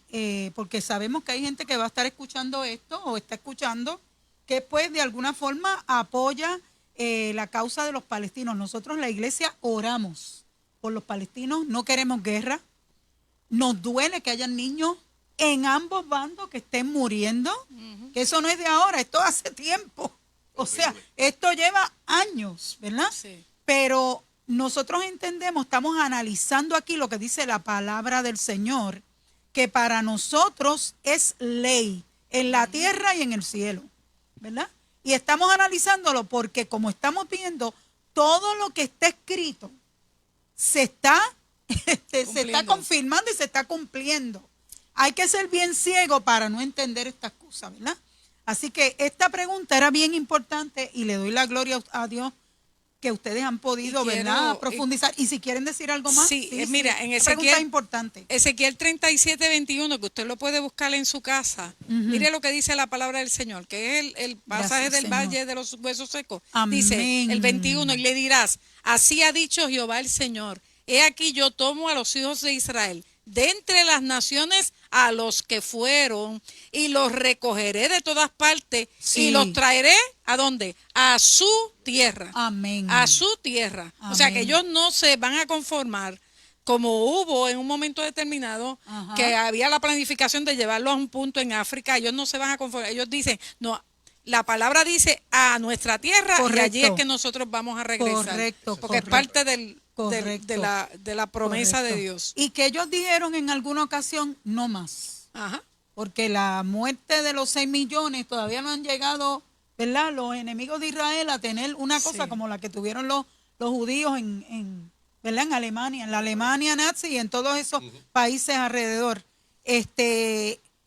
porque sabemos que hay gente que va a estar escuchando esto o está escuchando, que pues de alguna forma apoya la causa de los palestinos. Nosotros, la iglesia, oramos por los palestinos, no queremos guerra. Nos duele que hayan niños en ambos bandos que estén muriendo, que eso no es de ahora, esto hace tiempo. O sea, esto lleva años, ¿verdad? Sí. Pero nosotros entendemos, estamos analizando aquí lo que dice la palabra del Señor, que para nosotros es ley en la tierra y en el cielo, ¿verdad? Y estamos analizándolo porque como estamos viendo, todo lo que está escrito se está confirmando y se está cumpliendo. Hay que ser bien ciego para no entender estas cosas, ¿verdad? Así que esta pregunta era bien importante y le doy la gloria a Dios que ustedes han podido, ¿verdad?, profundizar. Y si quieren decir algo más. Sí, mira, en pregunta importante. Ezequiel 37:21, que usted lo puede buscar en su casa. Mire lo que dice la palabra del Señor, que es el pasaje del Valle de los Huesos Secos. Amén. Dice el 21, y le dirás, así ha dicho Jehová el Señor, he aquí yo tomo a los hijos de Israel de entre las naciones a los que fueron y los recogeré de todas partes y los traeré ¿a dónde? A su tierra. Amén. A su tierra. Amén. O sea que ellos no se van a conformar como hubo en un momento determinado que había la planificación de llevarlos a un punto en África. Ellos no se van a conformar. Ellos dicen, no, la palabra dice a nuestra tierra. Correcto. Y allí es que nosotros vamos a regresar. Correcto. Porque es parte de la promesa de Dios. Y que ellos dijeron en alguna ocasión, no más. Porque la muerte de los 6 millones todavía no han llegado, ¿verdad?, los enemigos de Israel a tener una cosa como la que tuvieron los judíos ¿verdad?, en Alemania, en la Alemania nazi y en todos esos países alrededor.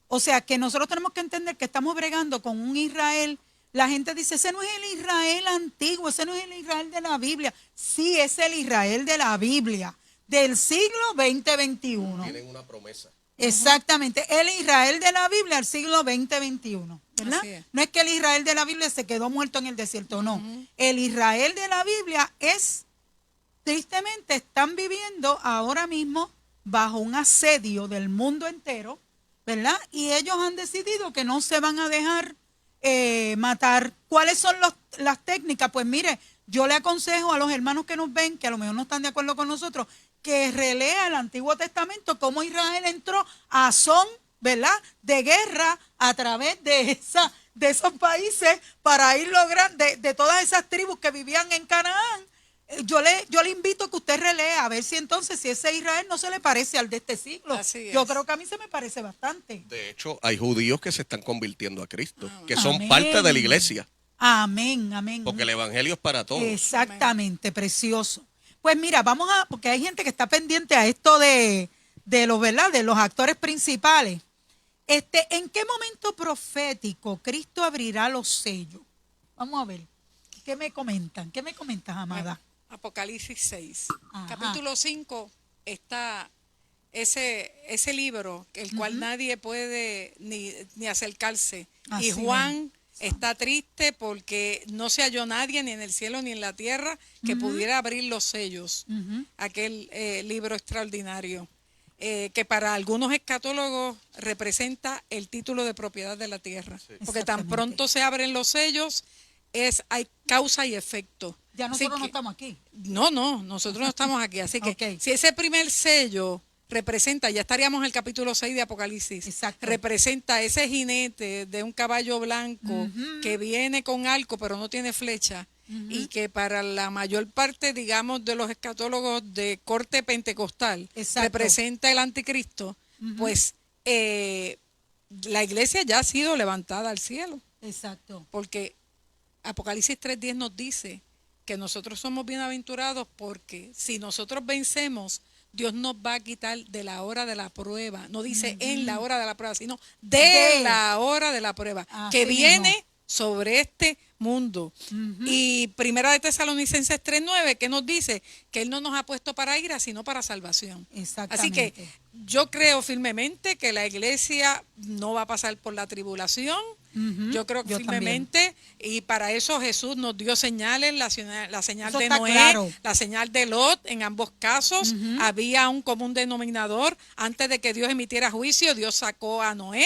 O sea que nosotros tenemos que entender que estamos bregando con un Israel. La gente dice, ese no es el Israel antiguo, ese no es el Israel de la Biblia. Sí, es el Israel de la Biblia, del siglo XX-XXI. Tienen una promesa. Exactamente, el Israel de la Biblia del siglo XX-XXI, ¿verdad? No es que el Israel de la Biblia se quedó muerto en el desierto, no. El Israel de la Biblia tristemente, están viviendo ahora mismo bajo un asedio del mundo entero, ¿verdad? Y ellos han decidido que no se van a dejar matar. ¿Cuáles son las técnicas? Pues mire, yo le aconsejo a los hermanos que nos ven, que a lo mejor no están de acuerdo con nosotros, que relea el Antiguo Testamento, cómo Israel entró a son, ¿verdad?, de guerra a través de esos países para ir logrando, de todas esas tribus que vivían en Canaán. Yo le invito a que usted relea, a ver si entonces, si ese Israel no se le parece al de este siglo. Yo creo que a mí se me parece bastante. De hecho, hay judíos que se están convirtiendo a Cristo, que son parte de la iglesia. Amén, amén. Porque el evangelio es para todos. Exactamente, precioso. Pues mira, porque hay gente que está pendiente a esto de los, ¿verdad?, de los actores principales. ¿En qué momento profético Cristo abrirá los sellos? Vamos a ver. ¿Qué me comentan? ¿Qué me comentas, amada? Apocalipsis 6. Ajá. Capítulo 5 está ese libro, el cual nadie puede ni acercarse. Así y Juan está triste porque no se halló nadie, ni en el cielo ni en la tierra, que pudiera abrir los sellos. Aquel libro extraordinario, que para algunos escatólogos representa el título de propiedad de la tierra. Sí. Porque tan pronto se abren los sellos, hay causa y efecto. Ya nosotros no estamos aquí. No, nosotros no estamos aquí. Así que si ese primer sello representa, ya estaríamos en el capítulo 6 de Apocalipsis. Exacto. Representa ese jinete de un caballo blanco que viene con arco pero no tiene flecha, y que para la mayor parte, digamos, de los escatólogos de corte pentecostal representa el anticristo. Pues la iglesia ya ha sido levantada al cielo. Exacto. Porque Apocalipsis 3:10 nos dice que nosotros somos bienaventurados porque si nosotros vencemos, Dios nos va a quitar de la hora de la prueba. No dice en la hora de la prueba, sino de la hora de la prueba, que viene sobre este mundo. Y Primera de Tesalonicenses 3:9, que nos dice que Él no nos ha puesto para ira, sino para salvación. Así que yo creo firmemente que la iglesia no va a pasar por la tribulación. Yo creo que firmemente, y para eso Jesús nos dio señales, la señal de Noé, la señal de Lot. En ambos casos había un común denominador. Antes de que Dios emitiera juicio, Dios sacó a Noé.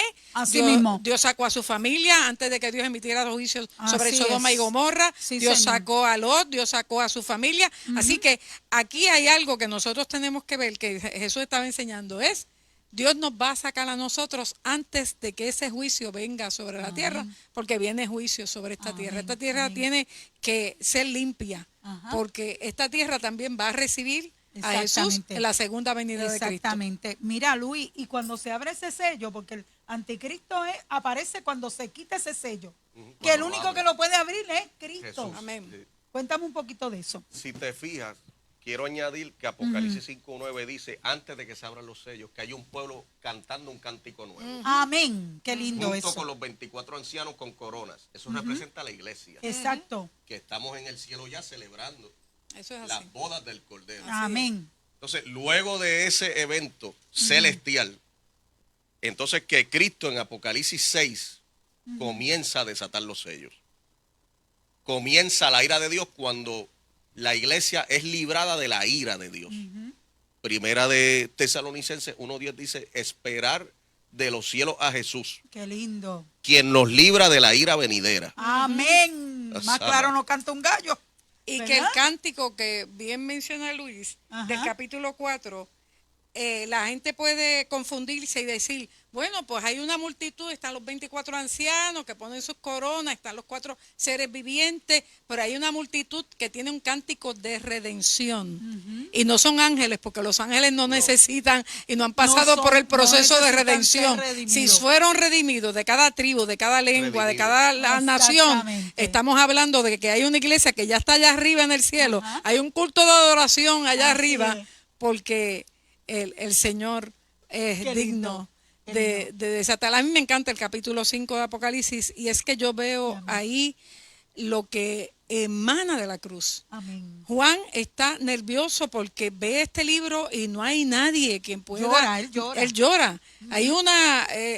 Dios sacó a su familia. Antes de que Dios emitiera juicio sobre Sodoma y Gomorra, Dios sacó a Lot, Dios sacó a su familia. Así que aquí hay algo que nosotros tenemos que ver, que Jesús estaba enseñando, es Dios nos va a sacar a nosotros antes de que ese juicio venga sobre la tierra, porque viene juicio sobre esta tierra. Esta tierra tiene que ser limpia, porque esta tierra también va a recibir a Jesús en la segunda venida de Cristo. Exactamente. Mira, Luis, y cuando se abre ese sello, porque el anticristo aparece cuando se quita ese sello, que el único que lo puede abrir es Cristo. Jesús. Amén. Sí. Cuéntame un poquito de eso. Si te fijas, quiero añadir que Apocalipsis 5:9 dice, antes de que se abran los sellos, que hay un pueblo cantando un cántico nuevo. Amén. Qué lindo junto eso. Junto con los 24 ancianos con coronas. Eso representa a la iglesia. Exacto. Que estamos en el cielo ya celebrando eso es las bodas del Cordero. Amén. Entonces, luego de ese evento celestial, entonces que Cristo en Apocalipsis 6 comienza a desatar los sellos. Comienza la ira de Dios cuando la iglesia es librada de la ira de Dios. Primera de Tesalonicenses 1:10 dice, esperar de los cielos a Jesús. Qué lindo. Quien nos libra de la ira venidera. Amén. Más claro no canta un gallo. Y ¿verdad? Que el cántico que bien menciona Luis, del capítulo 4, la gente puede confundirse y decir, bueno, pues hay una multitud, están los 24 ancianos que ponen sus coronas, están los 4 seres vivientes, pero hay una multitud que tiene un cántico de redención. Y no son ángeles, porque los ángeles no necesitan y no han pasado por el proceso de redención. Si fueron redimidos de cada tribu, de cada lengua, de cada nación, estamos hablando de que hay una iglesia que ya está allá arriba en el cielo, hay un culto de adoración allá arriba, porque el Señor es digno de desatar. A mí me encanta el capítulo 5 de Apocalipsis, y es que yo veo ahí lo que emana de la cruz. Amén. Juan está nervioso porque ve este libro y no hay nadie quien pueda. Él llora. Hay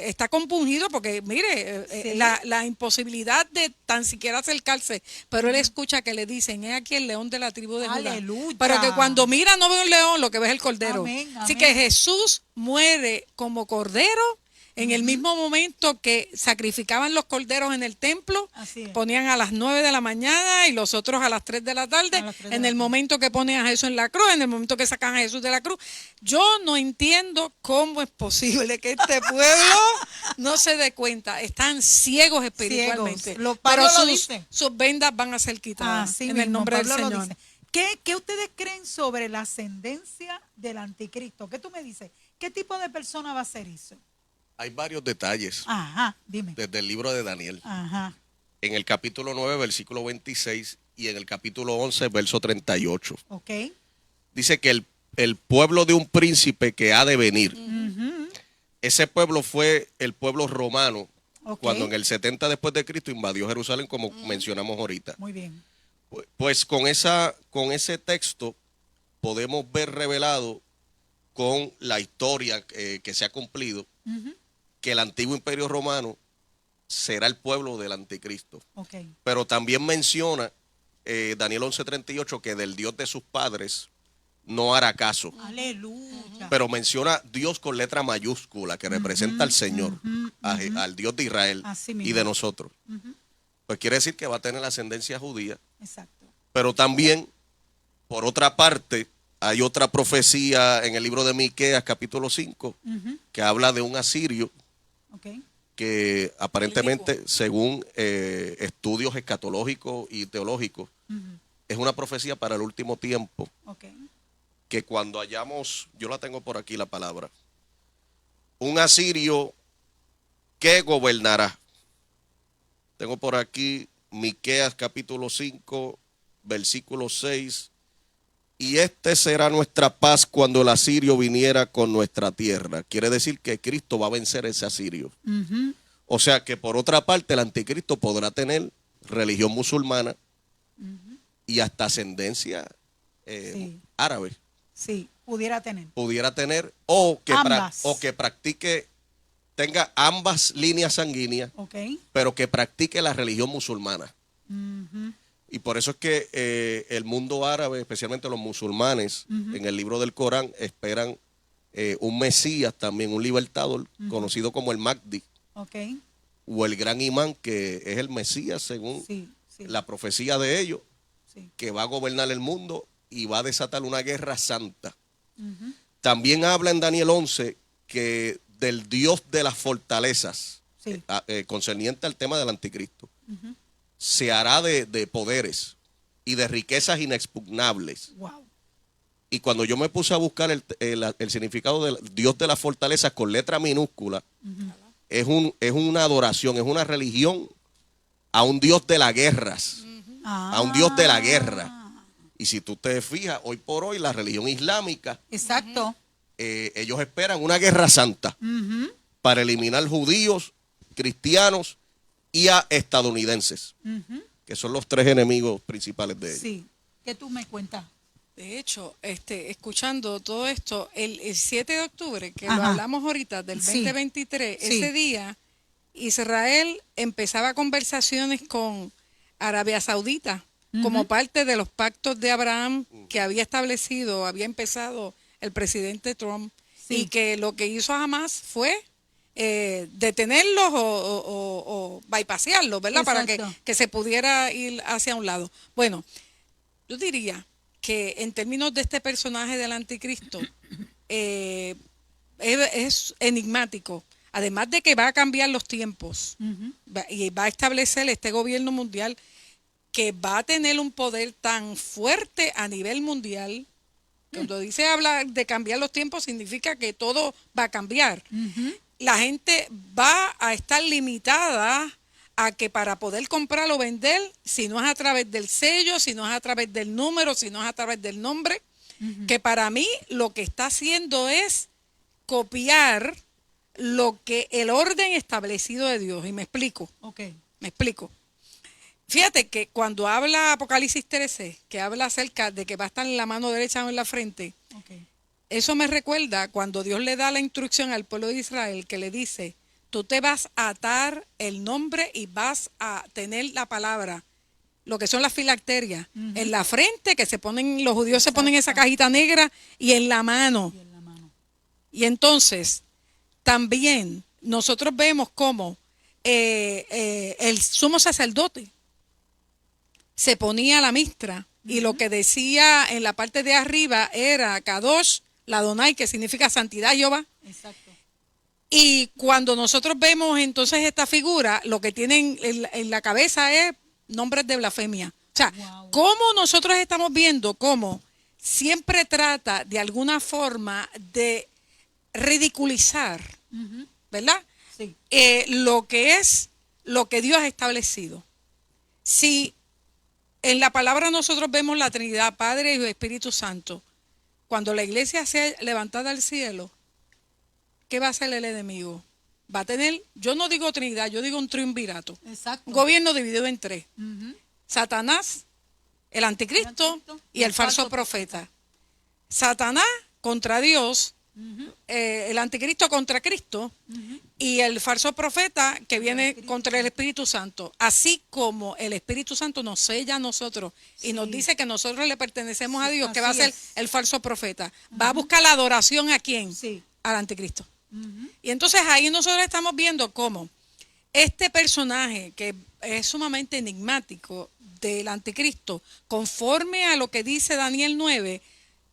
está compungido porque, mire, la imposibilidad de tan siquiera acercarse, pero él escucha que le dicen, es aquí el león de la tribu de Judá. Pero que cuando mira no ve un león, lo que ve es el cordero. Amén, amén. Así que Jesús muere como cordero En el mismo momento que sacrificaban los corderos en el templo, ponían a las 9 de la mañana y los otros a las 3 de la tarde, en el momento que ponen a Jesús en la cruz, en el momento que sacan a Jesús de la cruz. Yo no entiendo cómo es posible que este pueblo no se dé cuenta. Están ciegos espiritualmente. Pero sus vendas van a ser quitadas en el nombre del Señor. ¿Qué ustedes creen sobre la ascendencia del anticristo? ¿Qué tú me dices? ¿Qué tipo de persona va a ser eso? Hay varios detalles. Ajá, dime. Desde el libro de Daniel. Ajá. En el capítulo 9, versículo 26 y en el capítulo 11, verso 38. Ok. Dice que el pueblo de un príncipe que ha de venir. Ese pueblo fue el pueblo romano cuando en el 70 después de Cristo invadió Jerusalén, como mencionamos ahorita. Muy bien. Pues con ese texto podemos ver revelado con la historia que se ha cumplido que el antiguo imperio romano será el pueblo del anticristo. Okay. Pero también menciona Daniel 11:38 que del Dios de sus padres no hará caso. Aleluya. Pero menciona Dios con letra mayúscula que representa al Señor, al Dios de Israel y de nosotros. Pues quiere decir que va a tener la ascendencia judía. Exacto. Pero también, por otra parte, hay otra profecía en el libro de Miqueas, capítulo 5, que habla de un asirio que aparentemente, según estudios escatológicos y teológicos, es una profecía para el último tiempo. Que cuando hayamos, yo la tengo por aquí la palabra, un asirio que gobernará. Tengo por aquí Miqueas capítulo 5, versículo 6. Y este será nuestra paz cuando el asirio viniera con nuestra tierra. Quiere decir que Cristo va a vencer ese asirio. O sea que por otra parte el anticristo podrá tener religión musulmana y hasta ascendencia árabe. Sí, pudiera tener. Pudiera tener o que practique, tenga ambas líneas sanguíneas, pero que practique la religión musulmana. Y por eso es que el mundo árabe, especialmente los musulmanes, en el libro del Corán, esperan un Mesías también, un libertador, conocido como el Mahdi, o el gran imán, que es el Mesías según la profecía de ellos, que va a gobernar el mundo y va a desatar una guerra santa. También habla en Daniel 11 que del Dios de las fortalezas, concerniente al tema del anticristo, se hará de poderes y de riquezas inexpugnables. Wow. Y cuando yo me puse a buscar el significado del Dios de las fortalezas con letra minúscula, es una adoración, es una religión a un Dios de las guerras, a un Dios de la guerra. Y si tú te fijas, hoy por hoy la religión islámica, ellos esperan una guerra santa para eliminar judíos, cristianos y a estadounidenses, que son los tres enemigos principales de ellos. Sí, ¿qué tú me cuentas? De hecho, escuchando todo esto, el 7 de octubre, que lo hablamos ahorita, del 2023, ese día, Israel empezaba conversaciones con Arabia Saudita, como parte de los pactos de Abraham que había empezado el presidente Trump, y que lo que hizo Hamas fue detenerlos o bypasearlos, ¿verdad? Exacto. Para que se pudiera ir hacia un lado. Bueno, yo diría que en términos de este personaje del anticristo, es enigmático. Además de que va a cambiar los tiempos y va a establecer este gobierno mundial que va a tener un poder tan fuerte a nivel mundial. Cuando habla de cambiar los tiempos, significa que todo va a cambiar. La gente va a estar limitada a que para poder comprar o vender, si no es a través del sello, si no es a través del número, si no es a través del nombre, que para mí lo que está haciendo es copiar lo que el orden establecido de Dios. Y me explico. Me explico. Fíjate que cuando habla Apocalipsis 13, que habla acerca de que va a estar en la mano derecha o en la frente, eso me recuerda cuando Dios le da la instrucción al pueblo de Israel, que le dice, tú te vas a atar el nombre y vas a tener la palabra, lo que son las filacterias, en la frente, que los judíos se ponen esa cajita negra, y en la mano. Y entonces, también nosotros vemos cómo el sumo sacerdote se ponía la mistra y lo que decía en la parte de arriba era Kadosh, la Adonai, que significa santidad Jehová. Exacto. Y cuando nosotros vemos entonces esta figura, lo que tienen en la cabeza es nombres de blasfemia. O sea, cómo nosotros estamos viendo cómo siempre trata de alguna forma de ridiculizar, ¿verdad? Sí. Lo que es lo que Dios ha establecido. Si en la palabra nosotros vemos la Trinidad, Padre, Hijo y Espíritu Santo, cuando la iglesia sea levantada al cielo, ¿qué va a hacer el enemigo? Va a tener, yo no digo Trinidad, yo digo un triunvirato. Exacto. Un gobierno dividido en tres. Satanás, el anticristo y el falso profeta. Satanás contra Dios, el anticristo contra Cristo y el falso profeta que viene contra el Espíritu Santo. Así como el Espíritu Santo nos sella a nosotros y nos dice que nosotros le pertenecemos a Dios, que va a ser el falso profeta. Va a buscar la adoración ¿a quién? Al anticristo. Y entonces ahí nosotros estamos viendo cómo este personaje que es sumamente enigmático del anticristo, conforme a lo que dice Daniel 9,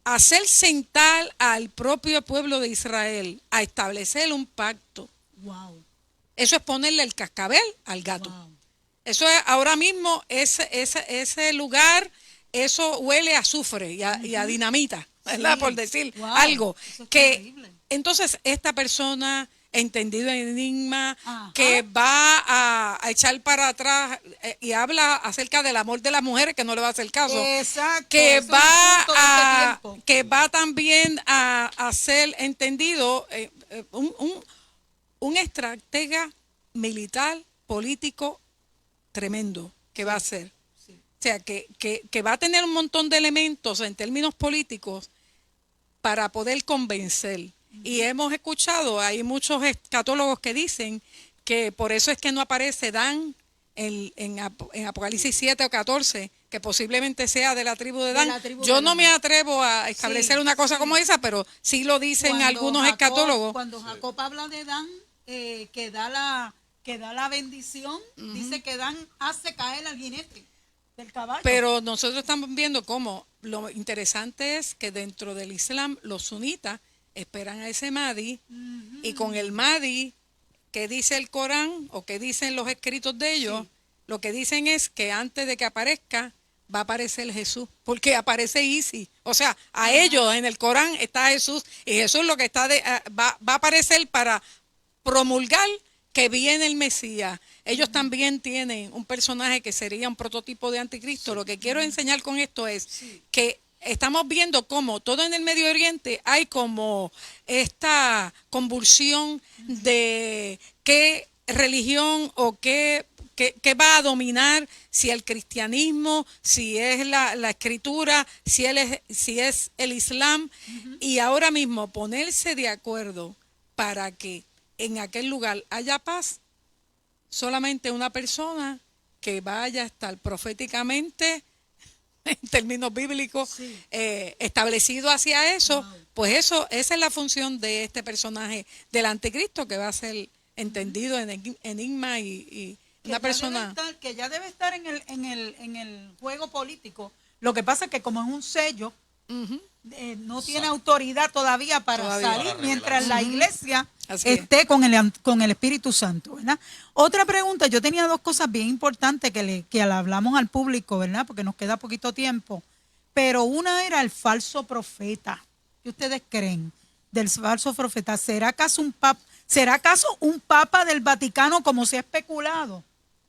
hacer sentar al propio pueblo de Israel a establecer un pacto. Wow. Eso es ponerle el cascabel al gato. Wow. Eso es ahora mismo ese lugar, eso huele a azufre y a dinamita, ¿verdad? Por decir algo. Eso es que terrible. Entonces esta persona entendido en enigma, que va a echar para atrás y habla acerca del amor de las mujeres, que no le va a hacer caso. Exacto. Que va también a ser entendido un estratega militar, político tremendo que va a ser. Sí. O sea, que va a tener un montón de elementos en términos políticos para poder convencer. Y hemos escuchado, hay muchos escatólogos que dicen que por eso es que no aparece Dan en Apocalipsis 7 o 14, que posiblemente sea de la tribu de Dan. Yo no me atrevo a establecer una cosa como esa, pero sí lo dicen algunos escatólogos. Cuando Jacob habla de Dan, que da la bendición, dice que Dan hace caer al jinete del caballo. Pero nosotros estamos viendo cómo lo interesante es que dentro del Islam los sunitas esperan a ese Mahdi y con el Mahdi que dice el Corán o que dicen los escritos de ellos, lo que dicen es que antes de que aparezca va a aparecer Jesús, porque aparece Isis. O sea, a ellos en el Corán está Jesús y Jesús lo que está va a aparecer para promulgar que viene el Mesías. Ellos también tienen un personaje que sería un prototipo de anticristo. Lo que quiero enseñar con esto es que estamos viendo cómo todo en el Medio Oriente hay como esta convulsión de qué religión o qué va a dominar, si el cristianismo, si es la escritura, si es el Islam, y ahora mismo ponerse de acuerdo para que en aquel lugar haya paz, solamente una persona que vaya a estar proféticamente en términos bíblicos, establecido hacia eso, pues esa es la función de este personaje del anticristo, que va a ser entendido en enigma y una persona que ya debe estar en el juego político. Lo que pasa es que como es un sello, no tiene autoridad todavía para salir mientras la iglesia esté con el Espíritu Santo, ¿verdad? Otra pregunta, yo tenía dos cosas bien importantes que le hablamos al público, ¿verdad? Porque nos queda poquito tiempo, pero una era el falso profeta. ¿Qué ustedes creen del falso profeta? ¿Será acaso un papa del Vaticano como se ha especulado?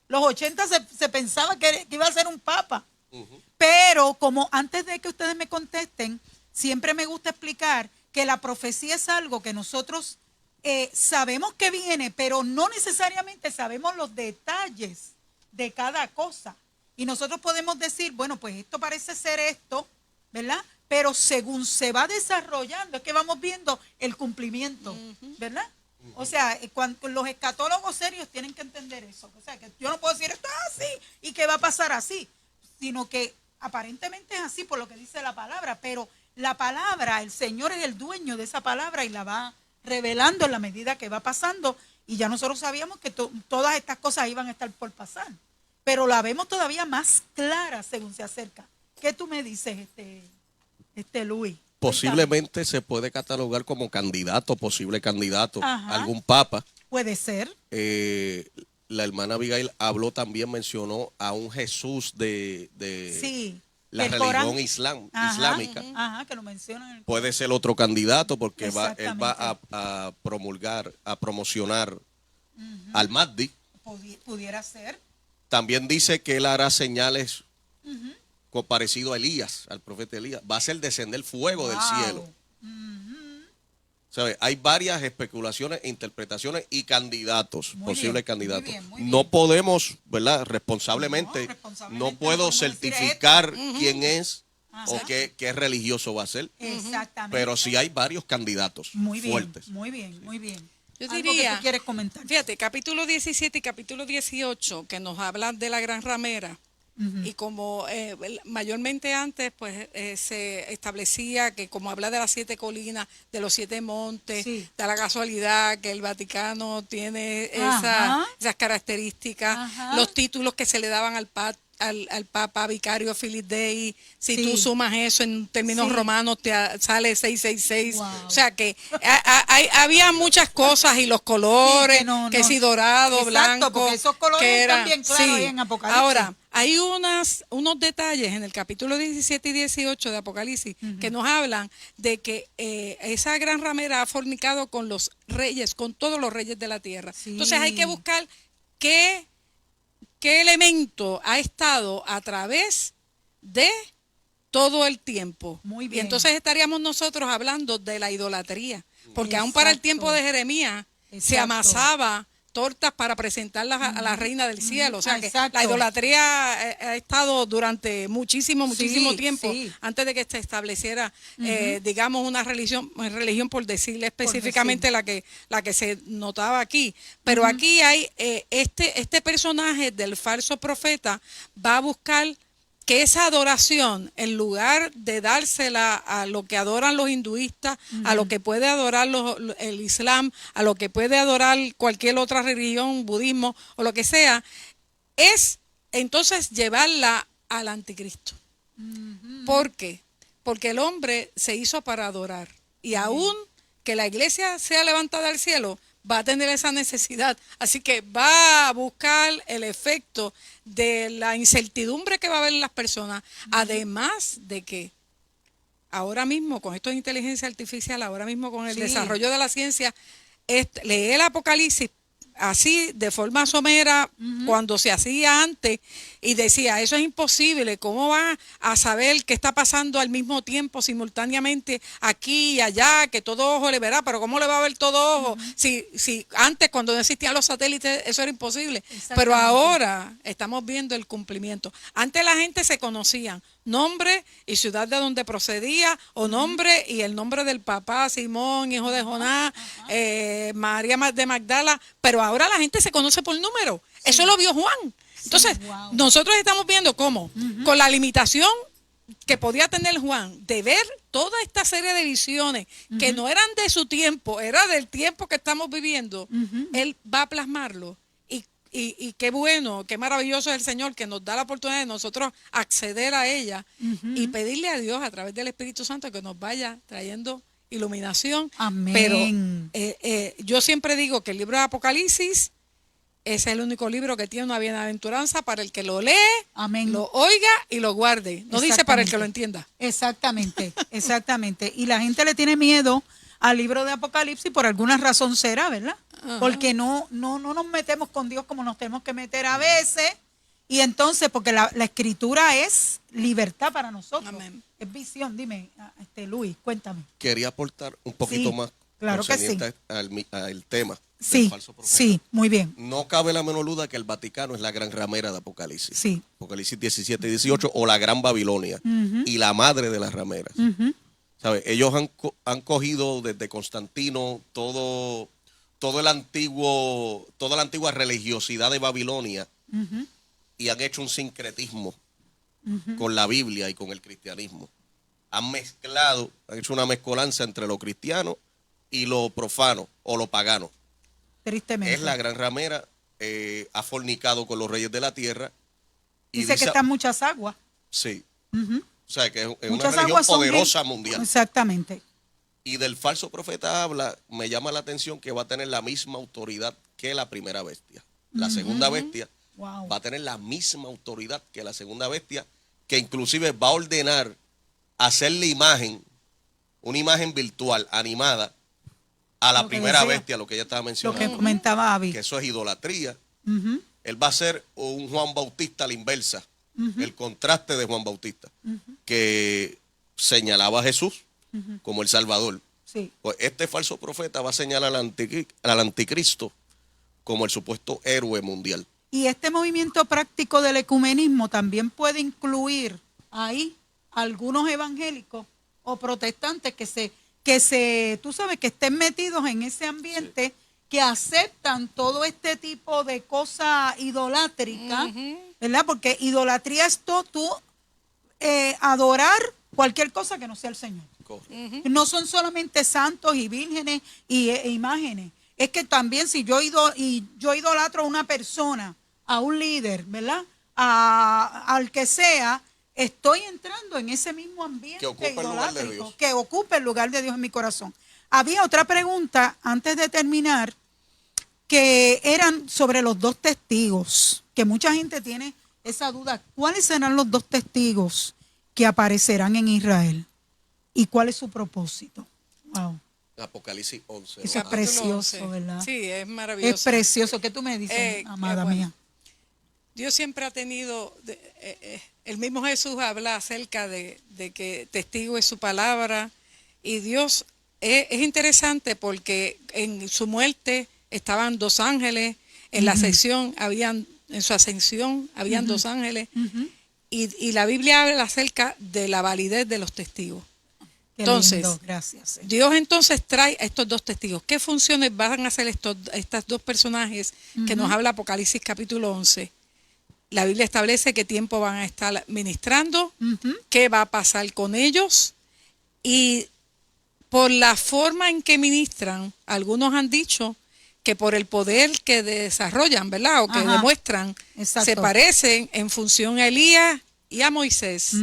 Los 80 se pensaba que iba a ser un papa. Pero como antes de que ustedes me contesten, siempre me gusta explicar que la profecía es algo que nosotros sabemos que viene, pero no necesariamente sabemos los detalles de cada cosa. Y nosotros podemos decir, bueno, pues esto parece ser esto, ¿verdad? Pero según se va desarrollando, es que vamos viendo el cumplimiento, ¿verdad? O sea, cuando los escatólogos serios tienen que entender eso. O sea, que yo no puedo decir esto es así y que va a pasar así, sino que aparentemente es así por lo que dice la palabra, pero la palabra, el Señor es el dueño de esa palabra y la va revelando en la medida que va pasando y ya nosotros sabíamos que todas estas cosas iban a estar por pasar, pero la vemos todavía más clara según se acerca. ¿Qué tú me dices, Luis? Posiblemente se puede catalogar como candidato, posible candidato, Ajá. algún papa. Puede ser. La hermana Abigail habló también, mencionó a un Jesús de Sí, la religión islámica. Ajá, que lo mencionan. Puede ser otro candidato porque él va a promulgar, a promocionar al Mahdi. Pudiera ser. También dice que él hará señales parecido a Elías, al profeta Elías. Va a hacer descender fuego del cielo. ¿Sabe? Hay varias especulaciones, interpretaciones y candidatos, posibles candidatos. Muy bien. No podemos, ¿verdad? Responsablemente, no puedo certificar quién es o qué religioso va a ser. Exactamente. Pero sí hay varios candidatos fuertes. Muy bien. Yo ¿Algo diría, que tú quieres comentar? Fíjate, capítulo 17 y capítulo 18, que nos hablan de la gran ramera. Y como mayormente antes pues se establecía que como habla de las 7 colinas, de los 7 montes, da la casualidad que el Vaticano tiene esas características, los títulos que se le daban al Papa Vicario Filii Dei, si tú sumas eso en términos romanos te sale 666, o sea que había muchas cosas y los colores, que si dorado, blanco, porque esos colores están bien claros ahí en Apocalipsis. Ahora, hay unos detalles en el capítulo 17 y 18 de Apocalipsis que nos hablan de que esa gran ramera ha fornicado con los reyes, con todos los reyes de la tierra. Entonces hay que buscar qué elemento ha estado a través de todo el tiempo. Muy bien. Y entonces estaríamos nosotros hablando de la idolatría, porque aún para el tiempo de Jeremías se amasaba tortas para presentarlas a la reina del cielo. O sea que la idolatría ha estado durante muchísimo tiempo antes de que se estableciera, digamos, una religión por decirle específicamente la que se notaba aquí. Pero aquí hay este personaje del falso profeta va a buscar que esa adoración, en lugar de dársela a lo que adoran los hinduistas, a lo que puede adorar el Islam, a lo que puede adorar cualquier otra religión, budismo o lo que sea, es entonces llevarla al anticristo. ¿Por qué? Porque el hombre se hizo para adorar. Y aún que la iglesia sea levantada al cielo, va a tener esa necesidad. Así que va a buscar el efecto de la incertidumbre que va a haber en las personas, además de que ahora mismo con esto de inteligencia artificial, ahora mismo con el desarrollo de la ciencia, lee el Apocalipsis así de forma somera cuando se hacía antes y decía, eso es imposible, ¿cómo va a saber qué está pasando al mismo tiempo, simultáneamente, aquí y allá, que todo ojo le verá, pero cómo le va a ver todo ojo? Si antes, cuando no existían los satélites, eso era imposible, pero ahora estamos viendo el cumplimiento. Antes la gente se conocían nombre y ciudad de donde procedía, o nombre y el nombre del papá, Simón, hijo de Jonás, María de Magdala, pero ahora la gente se conoce por número. Eso lo vio Juan. Entonces, nosotros estamos viendo cómo, con la limitación que podía tener Juan de ver toda esta serie de visiones que no eran de su tiempo, era del tiempo que estamos viviendo, él va a plasmarlo. Y qué bueno, qué maravilloso es el Señor que nos da la oportunidad de nosotros acceder a ella y pedirle a Dios a través del Espíritu Santo que nos vaya trayendo iluminación. Amén. Pero yo siempre digo que el libro de Apocalipsis es el único libro que tiene una bienaventuranza para el que lo lee, lo oiga y lo guarde. No dice para el que lo entienda. Exactamente. Y la gente le tiene miedo al libro de Apocalipsis por alguna razón será, ¿verdad? Porque no nos metemos con Dios como nos tenemos que meter a veces. Y entonces, porque la escritura es libertad para nosotros. Amén. Es visión. Dime, Luis, cuéntame. Quería aportar un poquito más claro que sí. al tema. Sí, sí, muy bien. No cabe la menor duda que el Vaticano es la gran ramera de Apocalipsis. Sí. Apocalipsis 17 y 18, o la gran Babilonia, y la madre de las rameras. ¿Sabe? Ellos han cogido desde Constantino toda la antigua religiosidad de Babilonia y han hecho un sincretismo con la Biblia y con el cristianismo. Han hecho una mezcolanza entre lo cristiano y lo profano o lo pagano. tristemente. Es la gran ramera, ha fornicado con los reyes de la tierra. Y dice que están muchas aguas. Sí. Uh-huh. O sea, que es una religión poderosa mundial. Exactamente. Y del falso profeta habla, me llama la atención que va a tener la misma autoridad que la primera bestia. La segunda bestia va a tener la misma autoridad que la segunda bestia, que inclusive va a ordenar hacerle imagen, una imagen virtual, animada, a la primera bestia, lo que ella estaba mencionando. Lo que comentaba Abby. Que eso es idolatría. Él va a ser un Juan Bautista a la inversa, el contraste de Juan Bautista, que señalaba a Jesús como el Salvador. Sí. Pues este falso profeta va a señalar al anticristo como el supuesto héroe mundial. Y este movimiento práctico del ecumenismo también puede incluir ahí algunos evangélicos o protestantes tú sabes, que estén metidos en ese ambiente, que aceptan todo este tipo de cosa idolátrica, ¿verdad? Porque idolatría es tú adorar cualquier cosa que no sea el Señor. No son solamente santos y vírgenes e imágenes. Es que también si yo idolatro a una persona, a un líder, ¿verdad? Al que sea, estoy entrando en ese mismo ambiente idolátrico que ocupa el lugar de Dios en mi corazón. Había otra pregunta antes de terminar, que eran sobre los 2 testigos, que mucha gente tiene esa duda. ¿Cuáles serán los 2 testigos que aparecerán en Israel? ¿Y cuál es su propósito? Wow. Apocalipsis 11. Eso es precioso, ¿verdad? Sí, es maravilloso. Es precioso. ¿Qué tú me dices, amada mía? Dios siempre ha tenido, el mismo Jesús habla acerca de que testigo es su palabra, y Dios es interesante porque en su muerte estaban 2 ángeles, en la ascensión en su ascensión habían 2 ángeles, y la Biblia habla acerca de la validez de los testigos. Qué entonces, lindo. Gracias, Dios entonces trae a estos 2 testigos. ¿Qué funciones van a hacer estos 2 personajes que nos habla Apocalipsis capítulo 11? La Biblia establece qué tiempo van a estar ministrando, qué va a pasar con ellos, y por la forma en que ministran, algunos han dicho que por el poder que desarrollan, ¿verdad? O que demuestran, se parecen en función a Elías y a Moisés.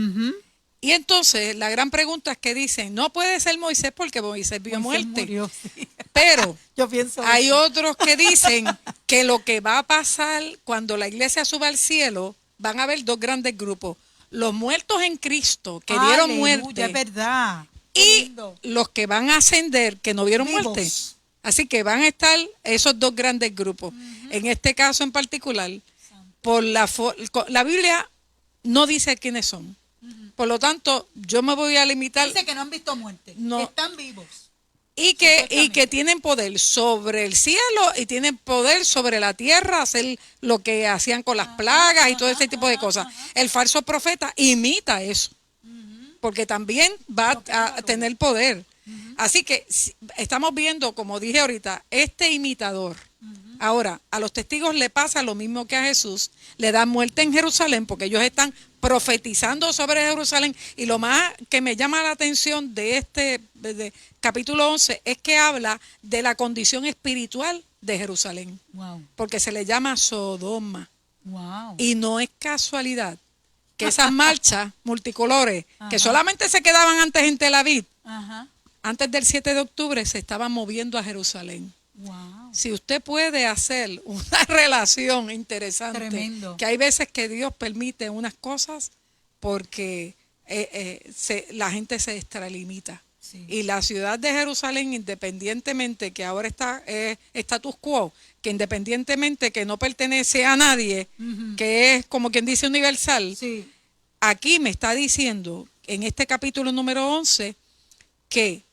Y entonces la gran pregunta es que dicen, no puede ser Moisés porque Moisés vio muerte. Murió, sí. Pero yo pienso hay eso. otros que dicen que lo que va a pasar cuando la iglesia suba al cielo, van a haber 2 grandes grupos. Los muertos en Cristo, que dieron muerte. Es verdad. Y los que van a ascender, que no vieron muerte. Así que van a estar esos 2 grandes grupos. En este caso en particular, por la Biblia no dice quiénes son. Por lo tanto, yo me voy a limitar. Dice que no han visto muerte, que están vivos. Y que tienen poder sobre el cielo y tienen poder sobre la tierra, hacer lo que hacían con las plagas y todo ese tipo de cosas. El falso profeta imita eso, porque también va a tener poder. Así que estamos viendo, como dije ahorita, este imitador. Ahora, a los testigos le pasa lo mismo que a Jesús, le dan muerte en Jerusalén porque ellos están profetizando sobre Jerusalén, y lo más que me llama la atención de capítulo 11 es que habla de la condición espiritual de Jerusalén, porque se le llama Sodoma, y no es casualidad que esas marchas multicolores que solamente se quedaban antes en Tel Aviv, antes del 7 de octubre se estaban moviendo a Jerusalén. Si usted puede hacer una relación interesante, tremendo, que hay veces que Dios permite unas cosas porque la gente se extralimita. Y la ciudad de Jerusalén, independientemente que ahora está status quo, que independientemente que no pertenece a nadie, que es como quien dice universal, aquí me está diciendo en este capítulo número 11 que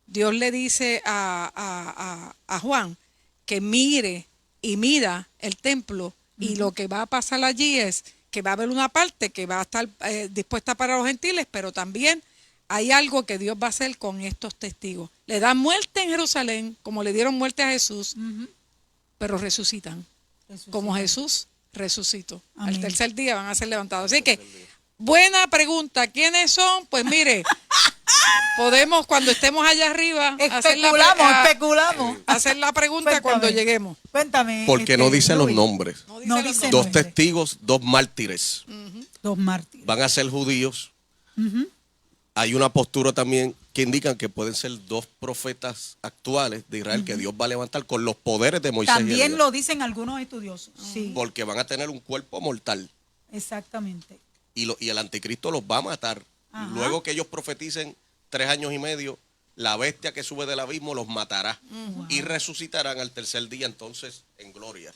Dios le dice a Juan que mire y mida el templo, y lo que va a pasar allí es que va a haber una parte que va a estar dispuesta para los gentiles, pero también hay algo que Dios va a hacer con estos testigos. Le dan muerte en Jerusalén, como le dieron muerte a Jesús, pero resucitan, como Jesús resucitó. Amén. Al tercer día van a ser levantados. Así que, buena pregunta, ¿quiénes son? Pues mire, podemos cuando estemos allá arriba especulamos. Hacer la pregunta. Cuéntame, cuando lleguemos. Cuéntame. Porque no dice los nombres. No dice dos testigos, 2 mártires. 2 mártires. Van a ser judíos. Hay una postura también que indican que pueden ser 2 profetas actuales de Israel que Dios va a levantar con los poderes de Moisés. También lo dicen algunos estudiosos. Sí. Porque van a tener un cuerpo mortal. Exactamente. Y el anticristo los va a matar. Ajá. Luego que ellos profeticen 3 años y medio, la bestia que sube del abismo los matará. Y resucitarán al tercer día entonces en gloria.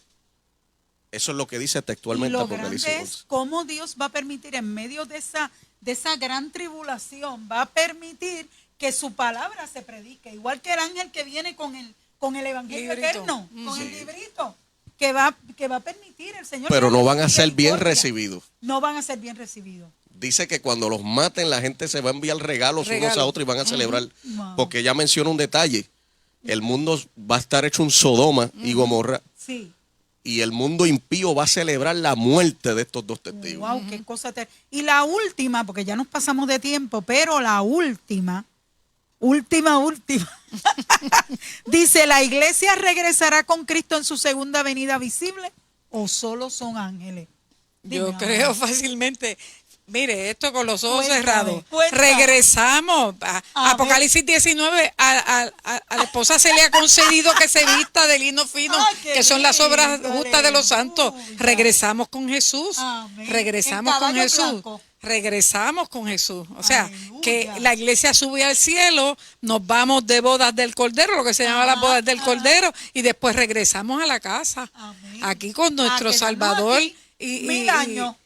Eso es lo que dice textualmente Apocalipsis 11. Es cómo Dios va a permitir en medio de esa gran tribulación, va a permitir que su palabra se predique. Igual que el ángel que viene con el evangelio eterno, con el librito. Que va a permitir el Señor. Pero no van a ser bien recibidos. No van a ser bien recibidos. Dice que cuando los maten, la gente se va a enviar regalos unos a otros y van a celebrar. Porque ya menciona un detalle. El mundo va a estar hecho un Sodoma y Gomorra. Sí. Y el mundo impío va a celebrar la muerte de estos 2 testigos. Wow, qué cosa y la última, porque ya nos pasamos de tiempo, pero la última. Dice, ¿la iglesia regresará con Cristo en su segunda venida visible o solo son ángeles? Yo creo fácilmente. Mire, esto con los ojos cerrados. Regresamos. Apocalipsis 19, a la esposa se le ha concedido que se vista de lino fino, que son las obras justas de los santos. Regresamos con Jesús. Regresamos con Jesús. Regresamos con Jesús. O sea, que la iglesia sube al cielo, nos vamos de bodas del Cordero, lo que se llama las bodas del Cordero, y después regresamos a la casa. Aquí con nuestro Salvador. Mil años.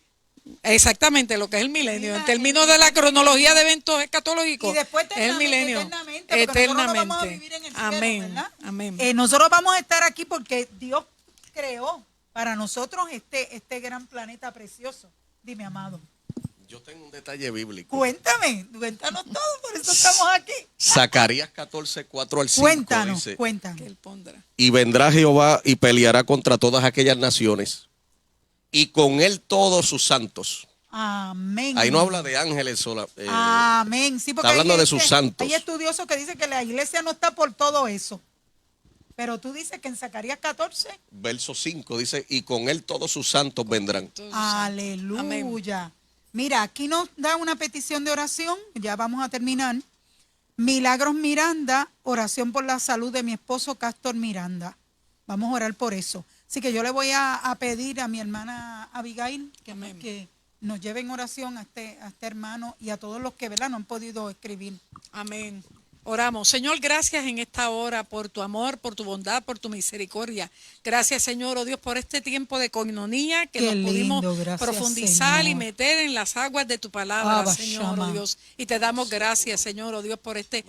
Exactamente, lo que es el milenio. En términos de la cronología de eventos escatológicos, y después es el milenio. Eternamente. Nosotros vamos a vivir en el amén. Cielo, ¿verdad? Amén. Nosotros vamos a estar aquí porque Dios creó para nosotros este gran planeta precioso. Dime, amado. Yo tengo un detalle bíblico. Cuéntanos todo, por eso estamos aquí. Zacarías 14, 4 al 5 dice, cuéntanos. Que él pondrá. Y vendrá Jehová y peleará contra todas aquellas naciones, y con él todos sus santos. Amén. Ahí no habla de ángeles sola. Amén. Sí, porque está hablando de sus santos. Hay estudiosos que dicen que la iglesia no está por todo eso. Pero tú dices que en Zacarías 14. Verso 5 dice, y con él todos sus santos vendrán. Aleluya. Amén. Mira, aquí nos da una petición de oración. Ya vamos a terminar. Milagros Miranda, oración por la salud de mi esposo Castor Miranda. Vamos a orar por eso. Así que yo le voy a pedir a mi hermana Abigail que nos lleve en oración a este hermano y a todos los que, ¿verdad?, no han podido escribir. Amén. Oramos. Señor, gracias en esta hora por tu amor, por tu bondad, por tu misericordia. Gracias, Señor, oh Dios, por este tiempo de coinonía que nos pudimos profundizar, Señor, y meter en las aguas de tu palabra, Señor, oh Dios. Y te damos gracias, Señor, oh Dios, por este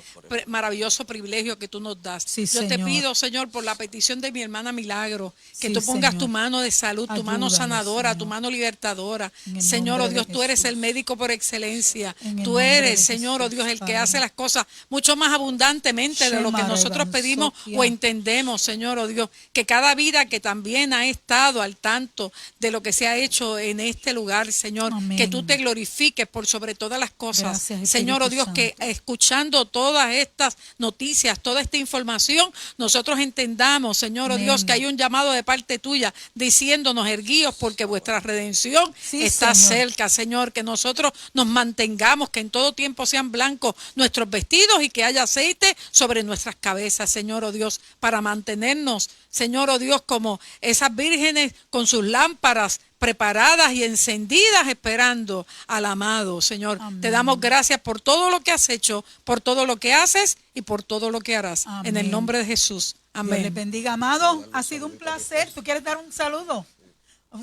maravilloso privilegio que tú nos das. Sí, yo te pido, Señor, por la petición de mi hermana Milagro, que tú pongas, Señor, tu mano de salud, tu mano sanadora, Señor, tu mano libertadora. Señor, oh Dios, tú eres el médico por excelencia. Tú eres, Señor, oh Dios, el que hace las cosas mucho más abundantemente de lo que nosotros pedimos o entendemos, Señor, oh Dios, que cada vida que también ha estado al tanto de lo que se ha hecho en este lugar, Señor, amén, que tú te glorifiques por sobre todas las cosas. Gracias, Señor, oh Dios, que escuchando todas estas noticias, toda esta información, nosotros entendamos, Señor, amén, oh Dios, que hay un llamado de parte tuya diciéndonos, erguíos, porque vuestra redención está cerca, Señor, que nosotros nos mantengamos, que en todo tiempo sean blancos nuestros vestidos y que haya aceite sobre nuestras cabezas, Señor, oh Dios, para mantenernos, Señor, oh Dios, como esas vírgenes con sus lámparas preparadas y encendidas esperando al amado, Señor. Amén. Te damos gracias por todo lo que has hecho, por todo lo que haces y por todo lo que harás. Amén. En el nombre de Jesús. Amén. Dios les bendiga, amado. Ha sido un placer. ¿Tú quieres dar un saludo?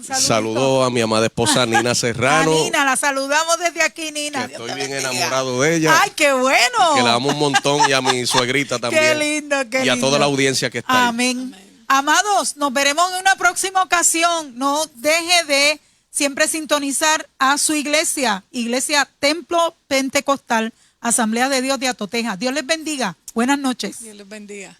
Saludo a mi amada esposa Nina Serrano. A Nina, la saludamos desde aquí, Nina. Que estoy bien enamorado de ella. ¡Ay, qué bueno! Que la amo un montón, y a mi suegrita también. ¡Qué lindo, qué lindo! Y a toda la audiencia que está ahí. Amén. Amados, nos veremos en una próxima ocasión. No deje de siempre sintonizar a su iglesia. Iglesia Templo Pentecostal, Asamblea de Dios de Atoteja. Dios les bendiga. Buenas noches. Dios les bendiga.